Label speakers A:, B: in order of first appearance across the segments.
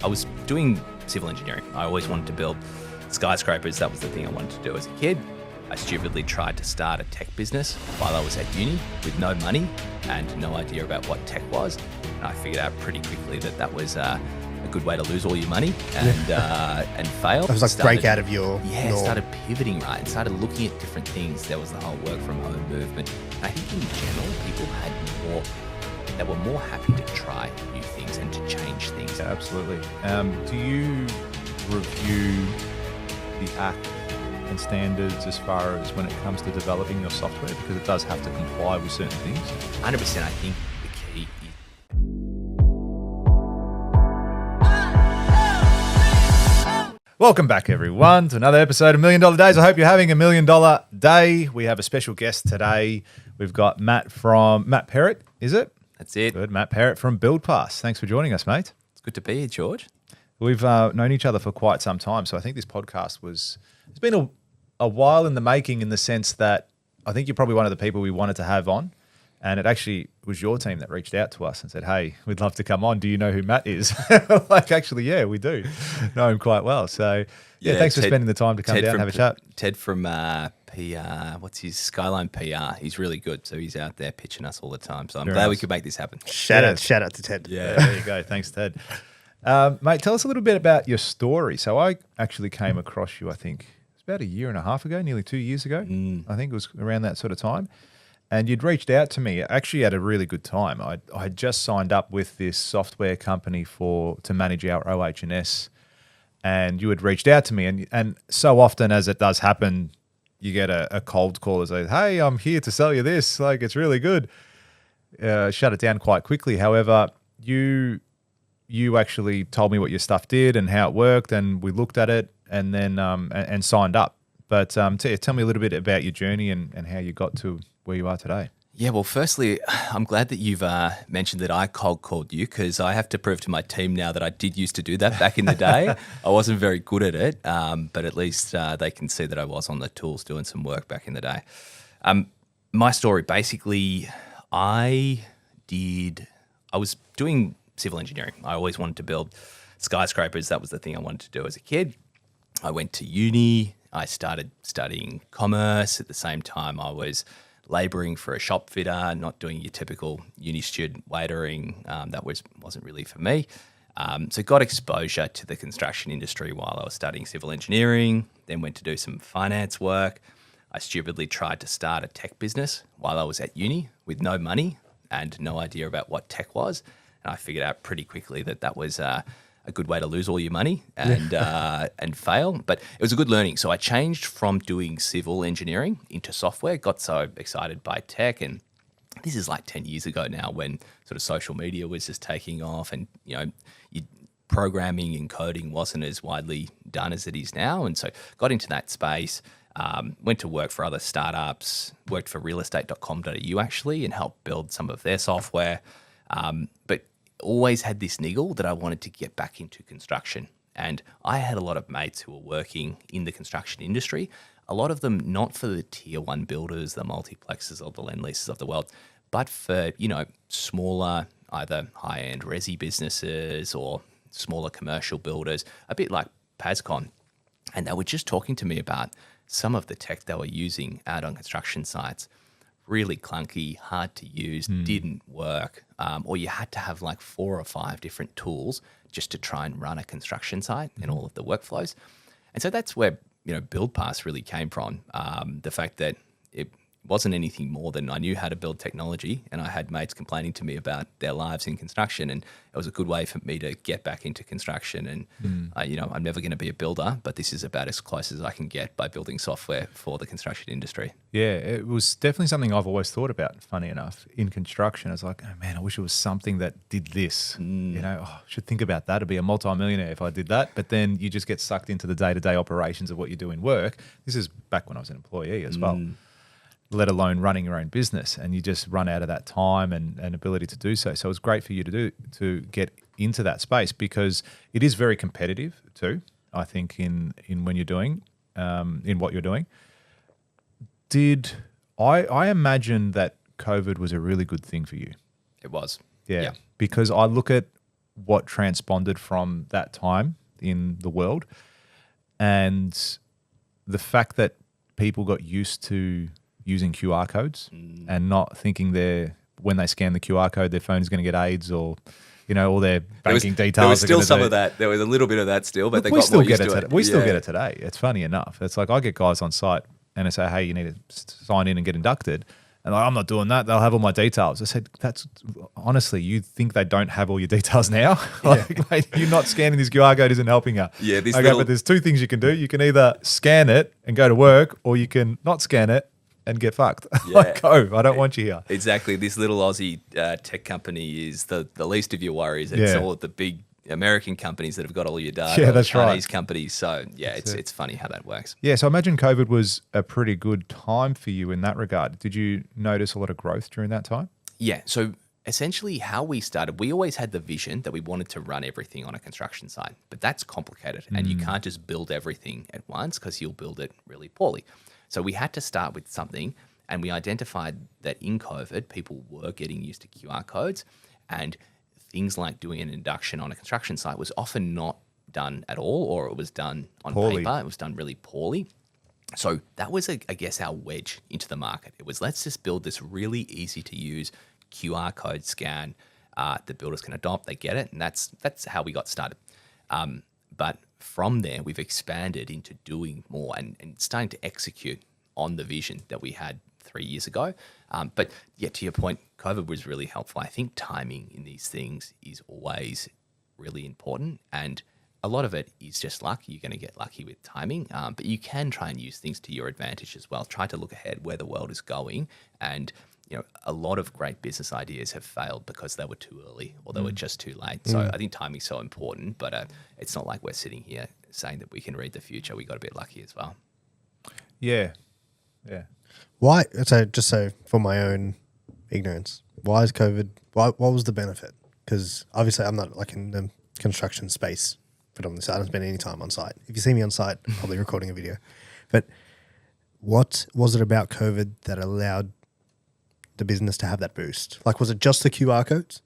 A: I was doing civil engineering. I always wanted to build skyscrapers. That was the thing I wanted to do as a kid. I stupidly tried to start a tech business while I was at uni with no money and no idea about what tech was. And I figured out pretty quickly that that was a good way to lose all your money and fail.
B: It was like break out of your norm.
A: Started pivoting, right, and started looking at different things. There was the whole work from home movement. And I think in general, people they were more happy to try new things and to change things.
C: Yeah, absolutely. Do you review the act and standards as far as when it comes to developing your software? Because it does have to comply with certain things.
A: 100%, I think the key is
C: Welcome back, everyone, to another episode of $1 Million Days. I hope you're having $1 million day. We have a special guest today. We've got Matt Perrott, is it?
A: That's it.
C: Good. Matt Perrott from BuildPass. Thanks for joining us, mate.
A: It's good to be here, George.
C: We've known each other for quite some time, so I think this podcast it's been a while in the making, in the sense that I think you're probably one of the people we wanted to have on, and it actually was your team that reached out to us and said, hey, we'd love to come on. Do you know who Matt is? Actually, yeah, we do know him quite well. So, thanks for spending the time to come down and have a chat.
A: Ted from PR, what's his Skyline PR? He's really good, so he's out there pitching us all the time. So I'm glad we could make this happen.
B: Shout out to Ted.
C: Yeah, there you go. Thanks, Ted. Mate, tell us a little bit about your story. So I actually came across you, I think, it's about a year and a half ago, nearly 2 years ago. I think it was around that sort of time. And you'd reached out to me actually at a really good time. I had just signed up with this software company to manage our OH&S, and you had reached out to me. And so often as it does happen, you get a cold call that says, hey, I'm here to sell you this. Like, it's really good. Shut it down quite quickly. However, you actually told me what your stuff did and how it worked, and we looked at it and then and signed up. But tell me a little bit about your journey and how you got to where you are today.
A: Yeah, well, firstly, I'm glad that you've mentioned that I cold called you, because I have to prove to my team now that I did used to do that back in the day. I wasn't very good at it, but at least they can see that I was on the tools doing some work back in the day. My story, basically, I was doing civil engineering. I always wanted to build skyscrapers. That was the thing I wanted to do as a kid. I went to uni. I started studying commerce. At the same time, I was labouring for a shop fitter, not doing your typical uni student waitering. That wasn't really for me. So got exposure to the construction industry while I was studying civil engineering, then went to do some finance work. I stupidly tried to start a tech business while I was at uni with no money and no idea about what tech was. And I figured out pretty quickly that that was a good way to lose all your money and fail. But it was a good learning. So I changed from doing civil engineering into software, got so excited by tech. And this is like 10 years ago now, when sort of social media was just taking off, and, programming and coding wasn't as widely done as it is now. And so got into that space, went to work for other startups, worked for realestate.com.au actually, and helped build some of their software. But always had this niggle that I wanted to get back into construction. And I had a lot of mates who were working in the construction industry, a lot of them not for the tier one builders, the multiplexes or the land leases of the world, but for, smaller, either high-end resi businesses or smaller commercial builders, a bit like PasCon. And they were just talking to me about some of the tech they were using out on construction sites. Really clunky, hard to use, didn't work, or you had to have like 4 or 5 different tools just to try and run a construction site and all of the workflows. And so that's where, BuildPass really came from. The fact that it wasn't anything more than I knew how to build technology, and I had mates complaining to me about their lives in construction, and it was a good way for me to get back into construction. And I'm never going to be a builder, but this is about as close as I can get by building software for the construction industry.
C: Yeah, it was definitely something I've always thought about, funny enough, in construction. I was like, oh man, I wish it was something that did this. I should think about that. I'd be a multi-millionaire if I did that. But then you just get sucked into the day-to-day operations of what you do in work. This is back when I was an employee as well, let alone running your own business, and you just run out of that time and ability to do so. So it's great for you to get into that space, because it is very competitive too, I think, in when you're doing in what you're doing. I imagine that COVID was a really good thing for you?
A: It was.
C: Yeah. Because I look at what transponded from that time in the world, and the fact that people got used to using QR codes and not thinking when they scan the QR code, their phone is going to get AIDS or, all their banking details.
A: There was
C: are
A: still
C: gonna
A: some
C: do.
A: of that. There was a little bit of that still, but
C: Look,
A: they
C: we
A: got
C: still
A: more
C: get
A: used
C: it.
A: to it.
C: We still get it today. It's funny enough. It's like I get guys on site and they say, "Hey, you need to sign in and get inducted." And like, I'm not doing that. They'll have all my details. I said, "That's honestly, you think they don't have all your details now? Like, mate, you not scanning this QR code isn't helping you."
A: Yeah, this
C: okay, but there's two things you can do. You can either scan it and go to work, or you can not scan it and get fucked.
A: Yeah.
C: Like, go. I don't want you here.
A: Exactly. This little Aussie tech company is the least of your worries. It's all the big American companies that have got all your data.
C: Yeah, that's right.
A: Chinese companies. So yeah, it's funny how that works.
C: Yeah, so I imagine COVID was a pretty good time for you in that regard. Did you notice a lot of growth during that time?
A: Yeah. So essentially how we started, we always had the vision that we wanted to run everything on a construction site, but that's complicated and you can't just build everything at once because you'll build it really poorly. So we had to start with something, and we identified that in COVID, people were getting used to QR codes, and things like doing an induction on a construction site was often not done at all, or it was done on paper. It was done really poorly. So that was, I guess, our wedge into the market. It was, let's just build this really easy to use QR code scan the builders can adopt. They get it, and that's how we got started. But from there, we've expanded into doing more and starting to execute on the vision that we had 3 years ago. But yeah, to your point, COVID was really helpful. I think timing in these things is always really important. And a lot of it is just luck. You're going to get lucky with timing, but you can try and use things to your advantage as well. Try to look ahead where the world is going. And a lot of great business ideas have failed because they were too early or they were just too late. So I think timing's so important, but it's not like we're sitting here saying that we can read the future. We got a bit lucky as well.
C: Yeah.
B: Why? So just so for my own ignorance, why is COVID? What was the benefit? Because obviously I'm not like in the construction space predominantly. So I don't spend any time on site. If you see me on site, I'm probably recording a video. But what was it about COVID that allowed the business to have that boost? Like, was it just the QR codes?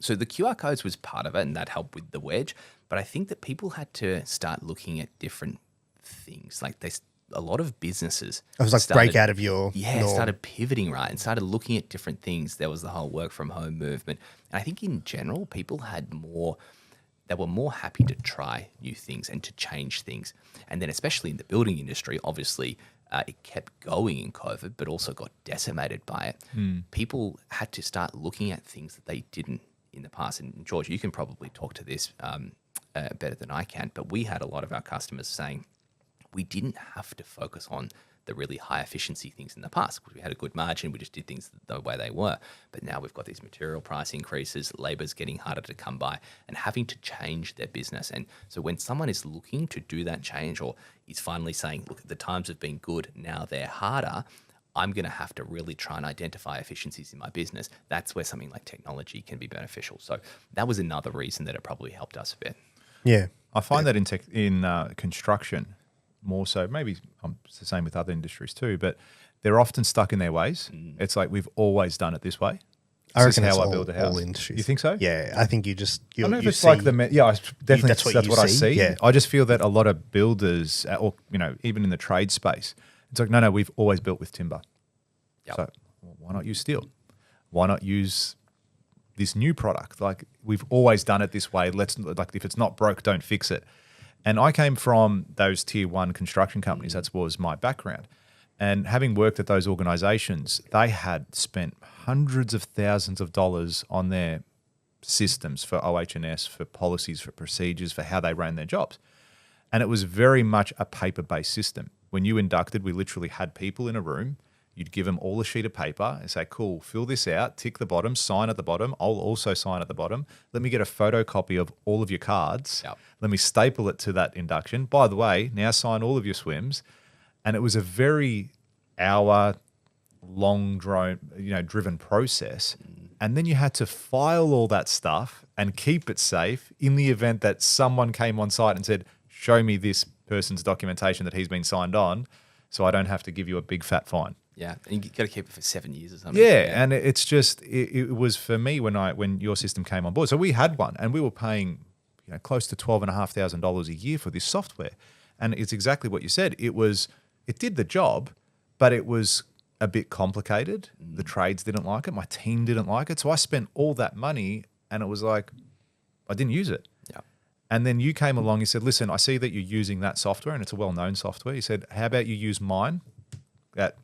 A: So the QR codes was part of it, and that helped with the wedge. But I think that people had to start looking at different things. Like a lot of businesses.
B: It was like break out of your norm.
A: Started pivoting, right, and started looking at different things. There was the whole work from home movement. And I think in general, people they were more happy to try new things and to change things. And then especially in the building industry, obviously, it kept going in COVID, but also got decimated by it. People had to start looking at things that they didn't in the past. And George, you can probably talk to this better than I can, but we had a lot of our customers saying, we didn't have to focus on the really high efficiency things in the past because we had a good margin. We just did things the way they were. But now we've got these material price increases, labor's getting harder to come by and having to change their business. And so when someone is looking to do that change or is finally saying, look, the times have been good, now they're harder, I'm going to have to really try and identify efficiencies in my business. That's where something like technology can be beneficial. So that was another reason that it probably helped us a bit.
B: Yeah.
C: I find that in construction, more so, maybe it's the same with other industries too, but they're often stuck in their ways. It's like, we've always done it this way.
B: I reckon
C: how
B: it's
C: I build a house.
B: all industries.
C: You think so?
B: Yeah, I think you
C: I don't know if it's like definitely that's what I see.
B: Yeah.
C: I just feel that a lot of builders, or even in the trade space, it's like, no, we've always built with timber.
A: Yep.
C: So why not use steel? Why not use this new product? Like, we've always done it this way. If it's not broke, don't fix it. And I came from those tier one construction companies. That was my background. And having worked at those organizations, they had spent hundreds of thousands of dollars on their systems for OH&S, for policies, for procedures, for how they ran their jobs. And it was very much a paper-based system. When you inducted, we literally had people in a room. You'd give them all a sheet of paper and say, cool, fill this out, tick the bottom, sign at the bottom. I'll also sign at the bottom. Let me get a photocopy of all of your cards.
A: Yep.
C: Let me staple it to that induction. By the way, now sign all of your swims. And it was a very hour-long driven process. And then you had to file all that stuff and keep it safe in the event that someone came on site and said, show me this person's documentation that he's been signed on, so I don't have to give you a big fat fine.
A: Yeah, and you got to keep it for 7 years or something.
C: Yeah, and it's just it was for me when your system came on board. So we had one, and we were paying close to $12,500 a year for this software, and it's exactly what you said. It did the job, but it was a bit complicated. The trades didn't like it. My team didn't like it, so I spent all that money, and it was like I didn't use it.
A: Yeah.
C: And then you came along. You said, "Listen, I see that you're using that software, and it's a well-known software." You said, "How about you use mine?"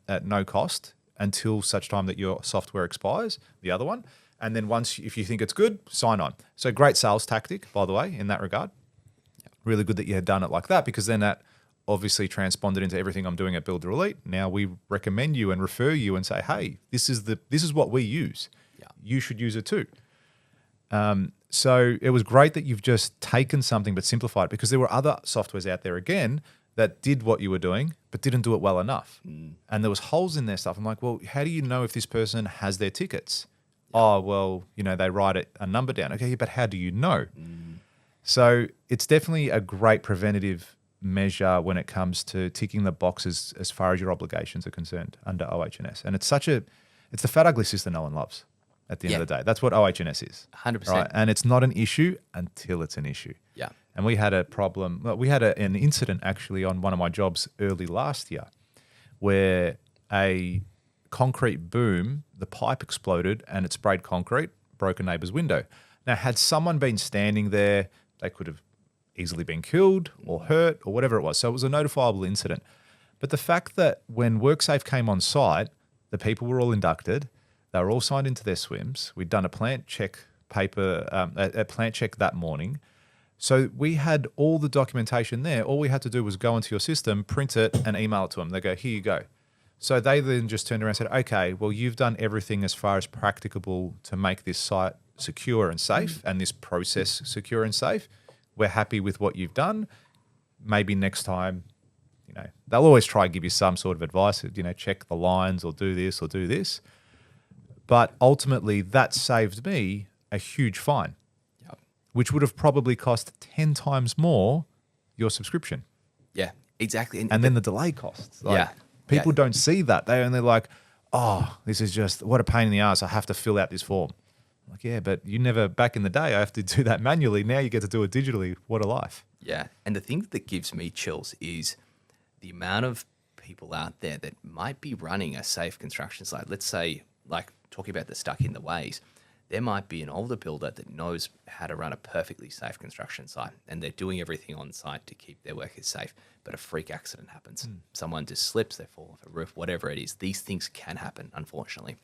C: At no cost until such time that your software expires, the other one. And then if you think it's good, sign on. So great sales tactic, by the way, in that regard. Yep. Really good that you had done it like that, because then that obviously transponded into everything I'm doing at Builder Elite. Now we recommend you and refer you and say, hey, this is what we use.
A: Yeah.
C: You should use it too. So it was great that you've just taken something but simplified it, because there were other softwares out there again that did what you were doing, but didn't do it well enough. And there was holes in their stuff. I'm like, well, how do you know if this person has their tickets? Yeah. Oh, well, they write a number down. Okay, but how do you know? So it's definitely a great preventative measure when it comes to ticking the boxes as far as your obligations are concerned under OH&S. And it's the fat, ugly system no one loves at the end of the day. That's what OH&S is.
A: 100%.
C: Right? And it's not an issue until it's an issue.
A: Yeah.
C: And we had a problem. Well, we had an incident actually on one of my jobs early last year where a concrete boom, the pipe exploded and it sprayed concrete, broke a neighbour's window. Now, had someone been standing there, they could have easily been killed or hurt or whatever it was. So it was a notifiable incident. But the fact that when WorkSafe came on site, the people were all inducted, they were all signed into their swims. We'd done a plant check a plant check that morning. So we had all the documentation there. All we had to do was go into your system, print it, and email it to them. They go, here you go. So they then just turned around and said, okay, well, you've done everything as far as practicable to make this site secure and safe and this process secure and safe. We're happy with what you've done. Maybe next time, they'll always try and give you some sort of advice, check the lines or do this or do this. But ultimately, that saved me a huge fine, which would have probably cost 10 times more your subscription.
A: Yeah, exactly.
C: And then the delay costs. People don't see that. They only like, oh, this is just, what a pain in the ass. I have to fill out this form. I'm like, yeah, but you never, back in the day, I have to do that manually. Now you get to do it digitally. What a life.
A: Yeah. And the thing that gives me chills is the amount of people out there that might be running a safe construction site. Let's say, like talking about the stuck in the ways, there might be an older builder that knows how to run a perfectly safe construction site and they're doing everything on site to keep their workers safe, but a freak accident happens. Someone just slips, they fall off a roof, whatever it is. These things can happen, unfortunately.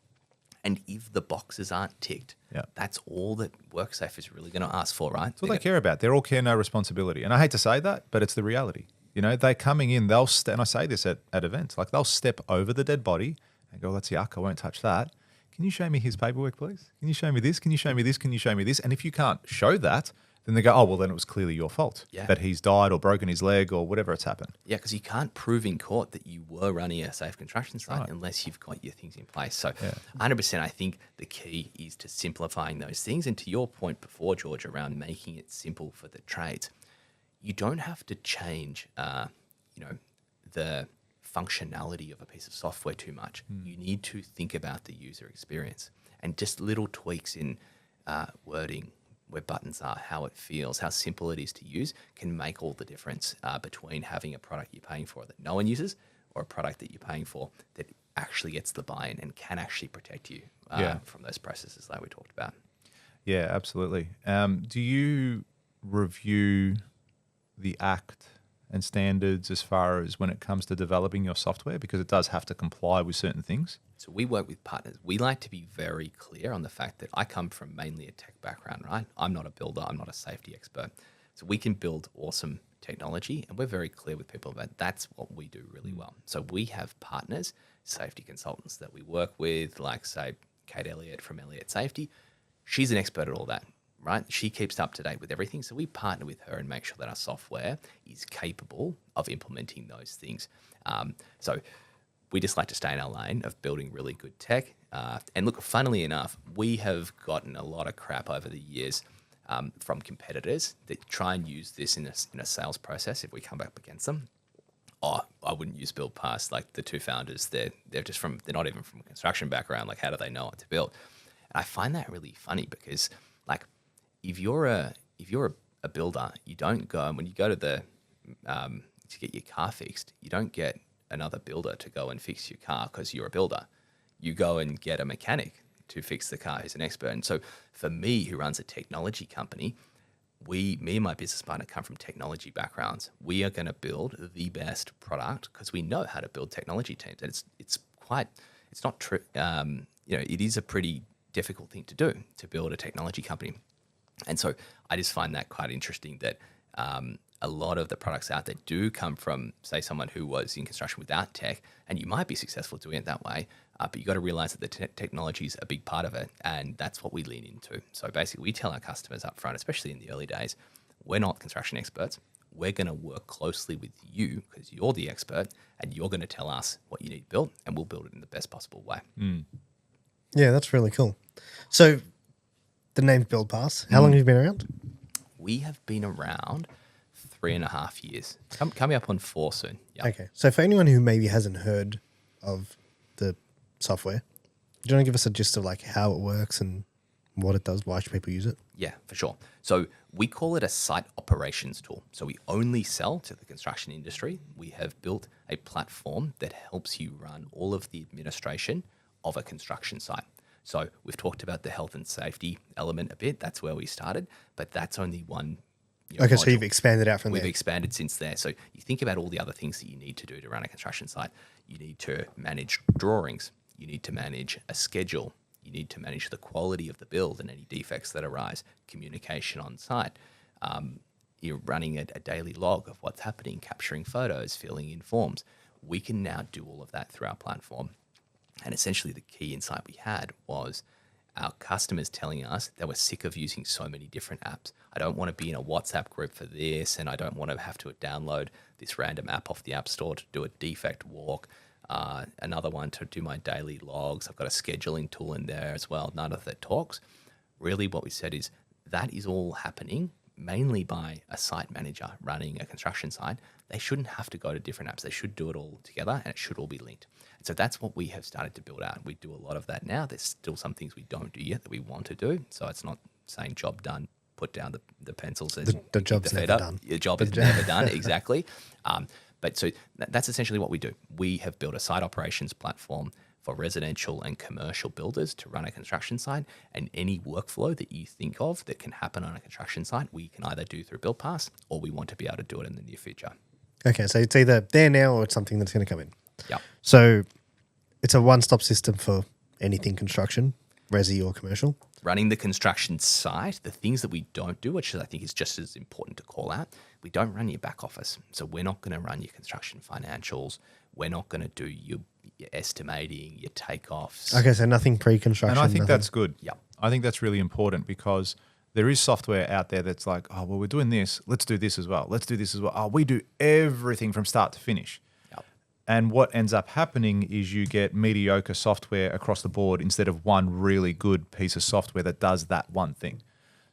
A: And if the boxes aren't ticked, that's all that WorkSafe is really going to ask for, right?
C: That's what they care about. They're all care, no responsibility. And I hate to say that, but it's the reality. They're coming in, and I say this at events, like they'll step over the dead body and go, that's yuck, I won't touch that. Can you show me his paperwork, please? Can you show me this? Can you show me this? Can you show me this? And if you can't show that, then they go, oh, well, then it was clearly your fault that he's died or broken his leg or whatever it's happened.
A: Yeah, because you can't prove in court that you were running a safe construction site unless you've got your things in place. So 100%, I think the key is to simplifying those things. And to your point before, George, around making it simple for the trades, you don't have to change, the functionality of a piece of software too much. You need to think about the user experience and just little tweaks in wording, where buttons are, how it feels, how simple it is to use can make all the difference between having a product you're paying for that no one uses or a product that you're paying for that actually gets the buy-in and can actually protect you from those processes that we talked about.
C: Yeah, absolutely. Do you review the Act and standards as far as when it comes to developing your software, because it does have to comply with certain things?
A: So we work with partners. We like to be very clear on the fact that I come from mainly a tech background, right? I'm not a builder. I'm not a safety expert. So we can build awesome technology, and we're very clear with people about that's what we do really well. So we have partners, safety consultants that we work with, like, say, Kate Elliott from Elliott Safety. She's an expert at all that. Right? She keeps up to date with everything. So we partner with her and make sure that our software is capable of implementing those things. So we just like to stay in our lane of building really good tech. And look, funnily enough, we have gotten a lot of crap over the years from competitors that try and use this in a sales process if we come up against them. oh, I wouldn't use BuildPass. Like the two founders, they're not even from a construction background. Like, how do they know what to build? And I find that really funny because, like, if you're a builder, you don't go, when you go to the to get your car fixed, you don't get another builder to go and fix your car because you're a builder. You go and get a mechanic to fix the car who's an expert. And so for me, who runs a technology company, me and my business partner come from technology backgrounds. We are going to build the best product because we know how to build technology teams. And it's not true. It is a pretty difficult thing to do, to build a technology company. And so I just find that quite interesting that a lot of the products out there do come from, say, someone who was in construction without tech, and you might be successful doing it that way, but you got to realize that the technology is a big part of it, and that's what we lean into. So basically, we tell our customers up front, especially in the early days, we're not construction experts. We're going to work closely with you because you're the expert, and you're going to tell us what you need built, and we'll build it in the best possible way.
B: Yeah, that's really cool. So the name's BuildPass. How long have you been around?
A: We have been around 3.5 years. Coming up on 4 soon. Yeah.
B: Okay. So for anyone who maybe hasn't heard of the software, do you want to give us a gist of like how it works and what it does? Why should people use it?
A: Yeah, for sure. So we call it a site operations tool. So we only sell to the construction industry. We have built a platform that helps you run all of the administration of a construction site. So we've talked about the health and safety element a bit. That's where we started, but that's only one.
B: Okay,
A: module.
B: so you've expanded out from
A: We've
B: there.
A: expanded since there. So you think about all the other things that you need to do to run a construction site. You need to manage drawings. You need to manage a schedule. You need to manage the quality of the build and any defects that arise, communication on site. You're running a daily log of what's happening, capturing photos, filling in forms. We can now do all of that through our platform. And essentially the key insight we had was our customers telling us they were sick of using so many different apps. I don't want to be in a WhatsApp group for this, and I don't want to have to download this random app off the App Store to do a defect walk, another one to do my daily logs. I've got a scheduling tool in there as well. None of that talks. Really what we said is that is all happening mainly by a site manager running a construction site. They shouldn't have to go to different apps. They should do it all together, and it should all be linked. And so that's what we have started to build out. We do a lot of that now. There's still some things we don't do yet that we want to do. So it's not saying job done, put down the pencils.
B: The job's never done.
A: Your job is never done, exactly. But so that's essentially what we do. We have built a site operations platform for residential and commercial builders to run a construction site, and any workflow that you think of that can happen on a construction site, we can either do through BuildPass, or we want to be able to do it in the near future.
B: Okay, so it's either there now or it's something that's going to come in.
A: Yeah.
B: So it's a one-stop system for anything construction, resi or commercial.
A: Running the construction site, the things that we don't do, which I think is just as important to call out, we don't run your back office. So we're not going to run your construction financials. We're not going to do your estimating, your takeoffs.
B: Okay, so nothing pre-construction.
C: And I think
B: nothing.
C: that's good.
A: Yeah.
C: I think that's really important because there is software out there that's like, oh, well, we're doing this. Let's do this as well. Let's do this as well. Oh, we do everything from start to finish.
A: Yep.
C: And what ends up happening is you get mediocre software across the board instead of one really good piece of software that does that one thing.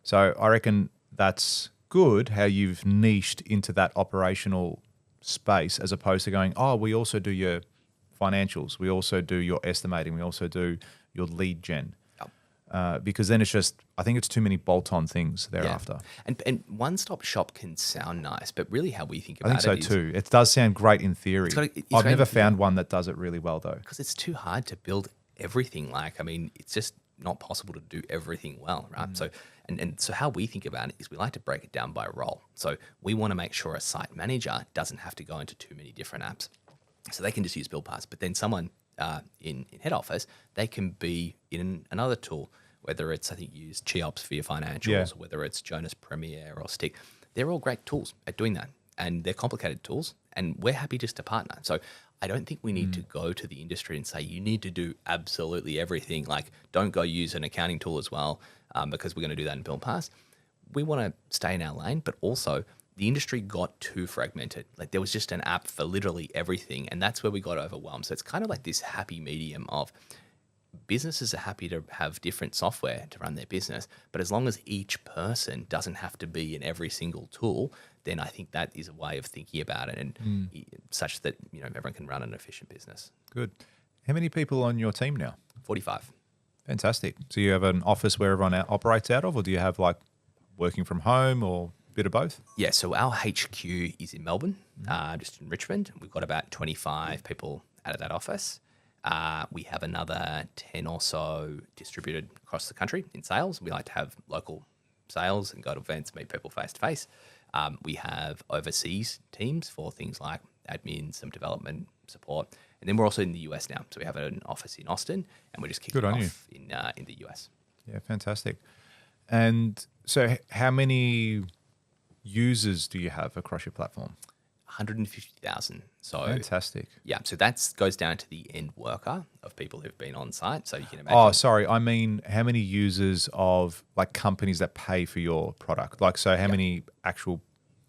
C: So I reckon that's good how you've niched into that operational space as opposed to going, oh, we also do your financials. We also do your estimating. We also do your lead gen. Because then it's just, I think it's too many bolt-on things thereafter.
A: Yeah. And one-stop shop can sound nice, but really how we think about
C: I think so too. It does sound great in theory. I've never found one that does it really well though.
A: Because it's too hard to build everything. It's just not possible to do everything well, right? So, and so how we think about it is we like to break it down by role. So we want to make sure a site manager doesn't have to go into too many different apps. So they can just use BuildPass, but then someone in head office, they can be in another tool, whether it's, I think, use Cheops for your financials, or whether it's Jonas Premier or Stick. They're all great tools at doing that, and they're complicated tools, and we're happy just to partner. So I don't think we need to go to the industry and say, you need to do absolutely everything. Like, don't go use an accounting tool as well, because we're going to do that in BuildPass. We want to stay in our lane, but also the industry got too fragmented. Like, there was just an app for literally everything, and that's where we got overwhelmed. So it's kind of like this happy medium of businesses are happy to have different software to run their business, but as long as each person doesn't have to be in every single tool, then I think that is a way of thinking about it, and such that everyone can run an efficient business.
C: Good. How many people on your team now?
A: 45.
C: Fantastic. So you have an office where everyone operates out of, or do you have like working from home or a bit of both?
A: Yeah, so our HQ is in Melbourne, just in Richmond. We've got about 25 people out of that office. We have another 10 or so distributed across the country in sales. We like to have local sales and go to events, meet people face to face. We have overseas teams for things like admin, some development support. And then we're also in the US now. So we have an office in Austin, and we're just kicking off in the US.
C: Yeah, fantastic. And so how many users do you have across your platform?
A: 150,000. So
C: fantastic.
A: Yeah, so that goes down to the end worker of people who've been on site. So you can imagine.
C: Oh, sorry. I mean, how many users of like companies that pay for your product? Like, so how many actual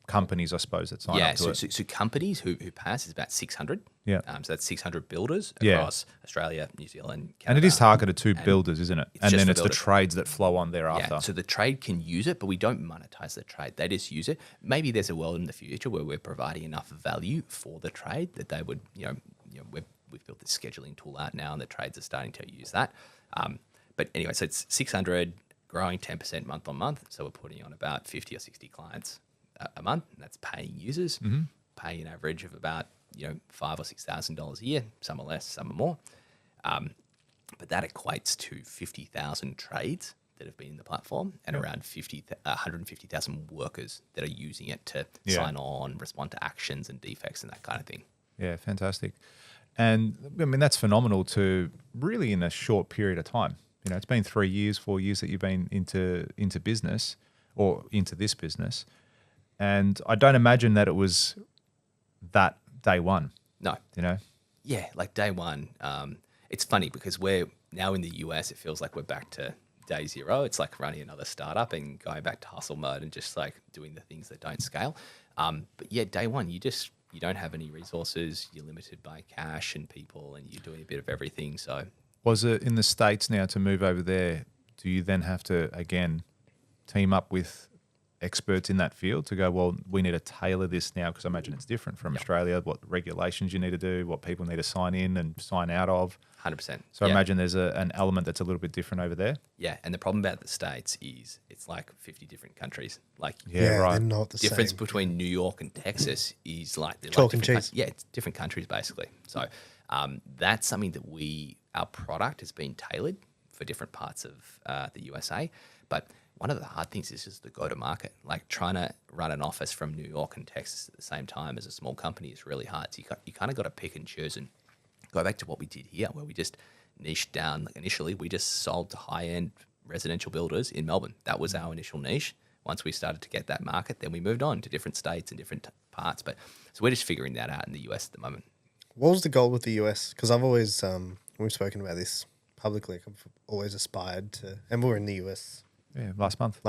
C: companies, I suppose, that sign up to it?
A: So companies who pass is about 600.
C: Yeah.
A: So that's 600 builders across Australia, New Zealand, Canada.
C: And it is targeted to builders, isn't it? And then it's the
A: builders.
C: trades that flow on thereafter.
A: Yeah, so the trade can use it, but we don't monetize the trade. They just use it. Maybe there's a world in the future where we're providing enough value for the trade that they would, we've built this scheduling tool out now, and the trades are starting to use that. But anyway, so it's 600, growing 10% month on month. So we're putting on about 50 or 60 clients a month, and that's paying users, pay an average of about $5,000 or $6,000 a year. Some are less, some are more, but that equates to 50,000 trades that have been in the platform, and around 150,000 workers that are using it to sign on, respond to actions and defects and that kind of thing.
C: Yeah, fantastic. And I mean, that's phenomenal to really in a short period of time. It's been 3 years, 4 years that you've been into business or into this business. And I don't imagine that it was that day one.
A: No. Yeah, like day one. It's funny because we're now in the US, it feels like we're back to day zero. It's like running another startup and going back to hustle mode and just like doing the things that don't scale. But yeah, day one, you don't have any resources. You're limited by cash and people, and you're doing a bit of everything. So
C: was it in the States now to move over there? Do you then have to, again, team up with experts in that field to go, well, we need to tailor this now? Because I imagine it's different from Australia, what regulations you need to do, what people need to sign in and sign out of.
A: 100%.
C: So I imagine there's an element that's a little bit different over there.
A: Yeah, and the problem about the States is it's like 50 different countries. Like
C: right.
B: They're not the
A: difference
B: same.
A: between New York and Texas is like they're
B: Chalk
A: like
B: and cheese.
A: It's different countries basically. So that's something that our product has been tailored for different parts of the USA. But one of the hard things is just the go-to-market. Like trying to run an office from New York and Texas at the same time as a small company is really hard. So you kind of got to pick and choose and go back to what we did here, where we just niched down. Like initially, we just sold to high-end residential builders in Melbourne. That was our initial niche. Once we started to get that market, then we moved on to different states and different parts. But so we're just figuring that out in the US at the moment.
B: What was the goal with the US? Because I've always, we've spoken about this publicly, I've always aspired to, and we were in the US.
C: Yeah, last month.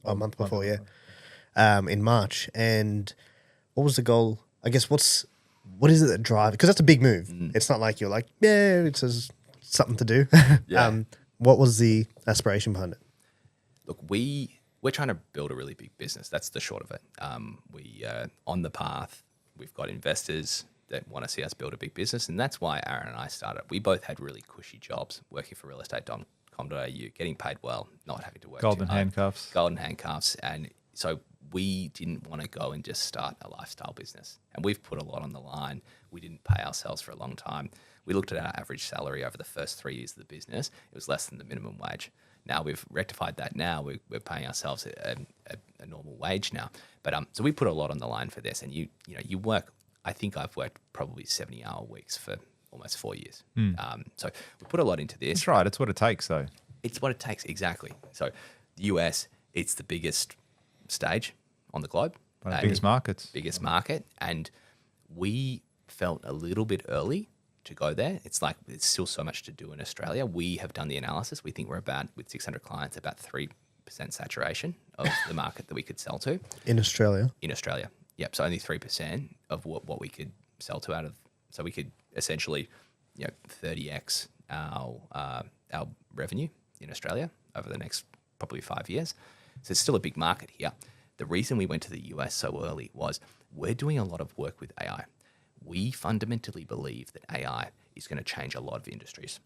B: A month before, in March. And what was the goal? I guess what is it that drives? Because that's a big move. It's not like you're like, it's something to do.
A: Yeah.
B: What was the aspiration behind it?
A: Look, we're trying to build a really big business. That's the short of it. We on the path. We've got investors that want to see us build a big business, and that's why Aaron and I started. We both had really cushy jobs working for realestate.com.au, getting paid well, not having to work
C: Golden
A: too hard.
C: handcuffs.
A: Golden handcuffs. And so we didn't want to go and just start a lifestyle business. And we've put a lot on the line. We didn't pay ourselves for a long time. We looked at our average salary over the first 3 years of the business. It was less than the minimum wage. Now we've rectified that. Now we're paying ourselves a normal wage now. But so we put a lot on the line for this. And you work. I think I've worked probably 70-hour weeks for almost 4 years. So we put a lot into this.
C: That's right. It's what it takes, though.
A: It's what it takes, exactly. So the US, it's the biggest stage on the globe.
C: One of the biggest markets.
A: Biggest market. And we felt a little bit early to go there. It's like there's still so much to do in Australia. We have done the analysis. We think we're about, with 600 clients, about 3% saturation of the market that we could sell to.
B: In Australia?
A: In Australia. Yep. So only 3% of what we could sell to out of, so we could essentially 30x our revenue in Australia over the next probably 5 years. So it's still a big market here. The reason we went to the US so early was we're doing a lot of work with AI. We fundamentally believe that AI is going to change a lot of industries,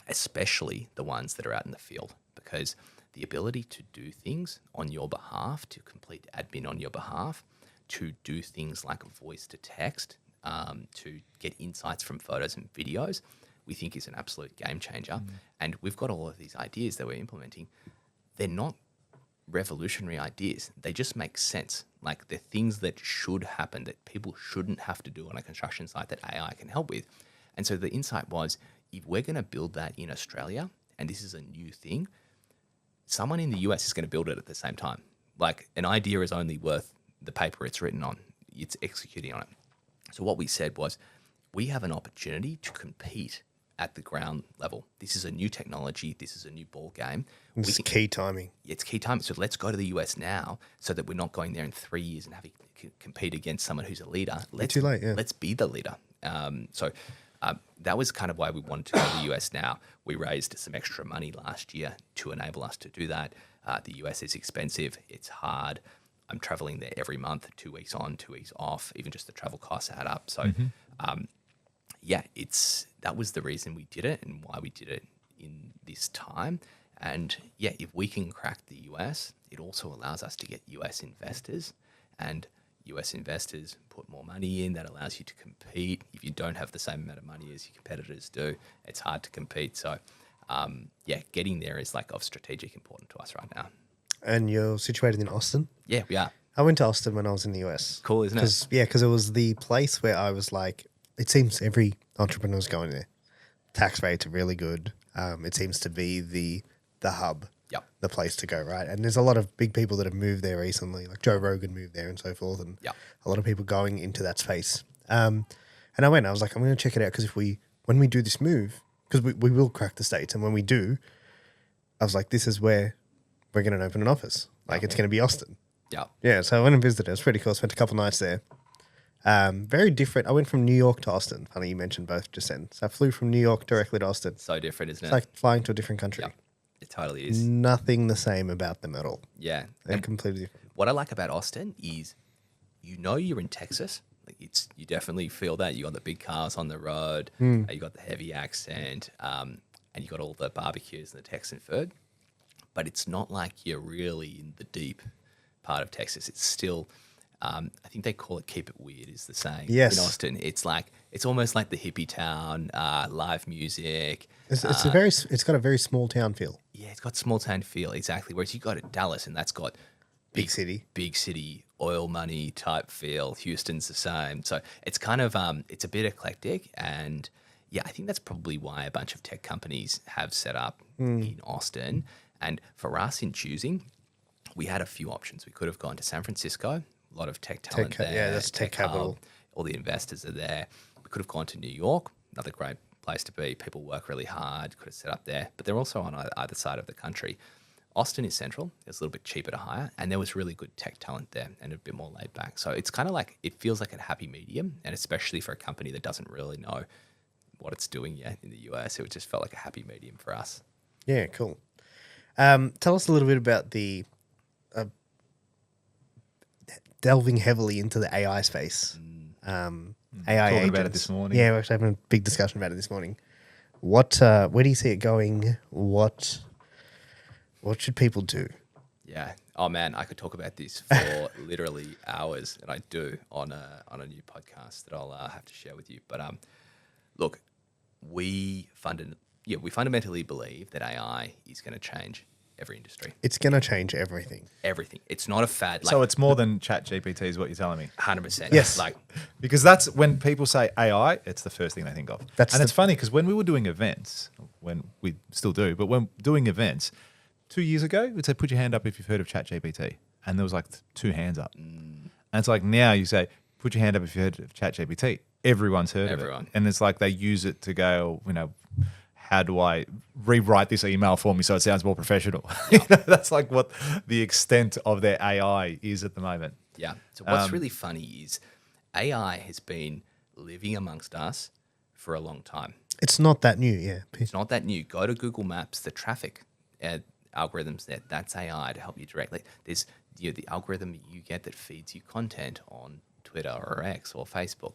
A: especially the ones that are out in the field, because the ability to do things on your behalf, to complete admin on your behalf, to do things like voice to text, to get insights from photos and videos, we think is an absolute game changer. And we've got all of these ideas that we're implementing. They're not revolutionary ideas. They just make sense. Like they're things that should happen, that people shouldn't have to do on a construction site that AI can help with. And so the insight was, if we're going to build that in Australia, and this is a new thing, someone in the US is going to build it at the same time. Like an idea is only worth the paper it's written on. It's executing on it. So what we said was, we have an opportunity to compete at the ground level. This is a new technology. This is a new ball game.
B: It's key timing.
A: It's key timing. So let's go to the US now, so that we're not going there in 3 years and having to compete against someone who's a leader.
B: Too late, yeah.
A: Let's be the leader. That was kind of why we wanted to go to the US now. We raised some extra money last year to enable us to do that. The US is expensive. It's hard. I'm traveling there every month, 2 weeks on, 2 weeks off. Even just the travel costs add up. So, that was the reason we did it and why we did it in this time. And if we can crack the US, it also allows us to get US investors, and US investors put more money in. That allows you to compete. If you don't have the same amount of money as your competitors do, it's hard to compete. So, getting there is like of strategic importance to us right now.
B: And you're situated in Austin?
A: Yeah, we are.
B: I went to Austin when I was in the US.
A: Cool, isn't it?
B: Because it was the place where I was like, it seems every entrepreneur's going there. Tax rates are really good. It seems to be the hub, the place to go, right? And there's a lot of big people that have moved there recently, like Joe Rogan moved there and so forth, and a lot of people going into that space. And I was like, I'm going to check it out, because when we do this move, because we will crack the States, and when we do, I was like, this is where we're going to open an office. Like it's going to be Austin. Yeah. So I went and visited. It was pretty cool. Spent a couple nights there. Very different. I went from New York to Austin. Funny you mentioned both just then. So I flew from New York directly to Austin.
A: So different, isn't it?
B: It's like flying to a different country.
A: Yeah, it totally is.
B: Nothing the same about them at all.
A: Yeah.
B: They're completely different.
A: What I like about Austin is, you're in Texas. Like you definitely feel that. You got the big cars on the road. You got the heavy accent, and you got all the barbecues and the Texan food. But it's not like you're really in the deep part of Texas. It's still, I think they call it "keep it weird" is the saying in Austin. It's almost like the hippie town, live music.
B: It's got a very small town feel.
A: Yeah, it's got small town feel, exactly. Whereas you go to Dallas and that's got big city, oil money type feel. Houston's the same. So it's kind of, it's a bit eclectic, and I think that's probably why a bunch of tech companies have set up in Austin. And for us in choosing, we had a few options. We could have gone to San Francisco, a lot of tech talent there.
B: Yeah, that's tech capital.
A: Hub, all the investors are there. We could have gone to New York, another great place to be. People work really hard, could have set up there. But they're also on either side of the country. Austin is central. It's a little bit cheaper to hire. And there was really good tech talent there and a bit more laid back. So it's kind of like, it feels like a happy medium. And especially for a company that doesn't really know what it's doing yet in the US, it just felt like a happy medium for us.
B: Yeah, cool. Tell us a little bit about the delving heavily into the AI space. AI
C: Talking
B: agents.
C: about it this morning.
B: Yeah, we're actually having a big discussion about it this morning. Where do you see it going? What should people do?
A: Yeah. Oh man, I could talk about this for literally hours, and I do on a new podcast that I'll have to share with you. But look, we fundamentally believe that AI is going to change every industry.
B: It's going to change everything.
A: Everything. It's not a fad.
C: So it's more than ChatGPT is what you're telling me.
A: 100%.
B: Yes.
C: Because that's when people say AI, it's the first thing they think of. It's funny because when we were doing events, when we still do, but when doing events 2 years ago, we'd say, put your hand up if you've heard of ChatGPT. And there was like 2 hands up. And it's like now you say, put your hand up if you've heard of ChatGPT. Everyone's heard of it. And it's like they use it to go, how do I rewrite this email for me so it sounds more professional? That's like what the extent of their AI is at the moment.
A: Yeah. So what's really funny is AI has been living amongst us for a long time.
B: It's not that new, yeah.
A: It's not that new. Go to Google Maps, the traffic algorithms there, that's AI to help you directly. There's the algorithm you get that feeds you content on Twitter or X or Facebook.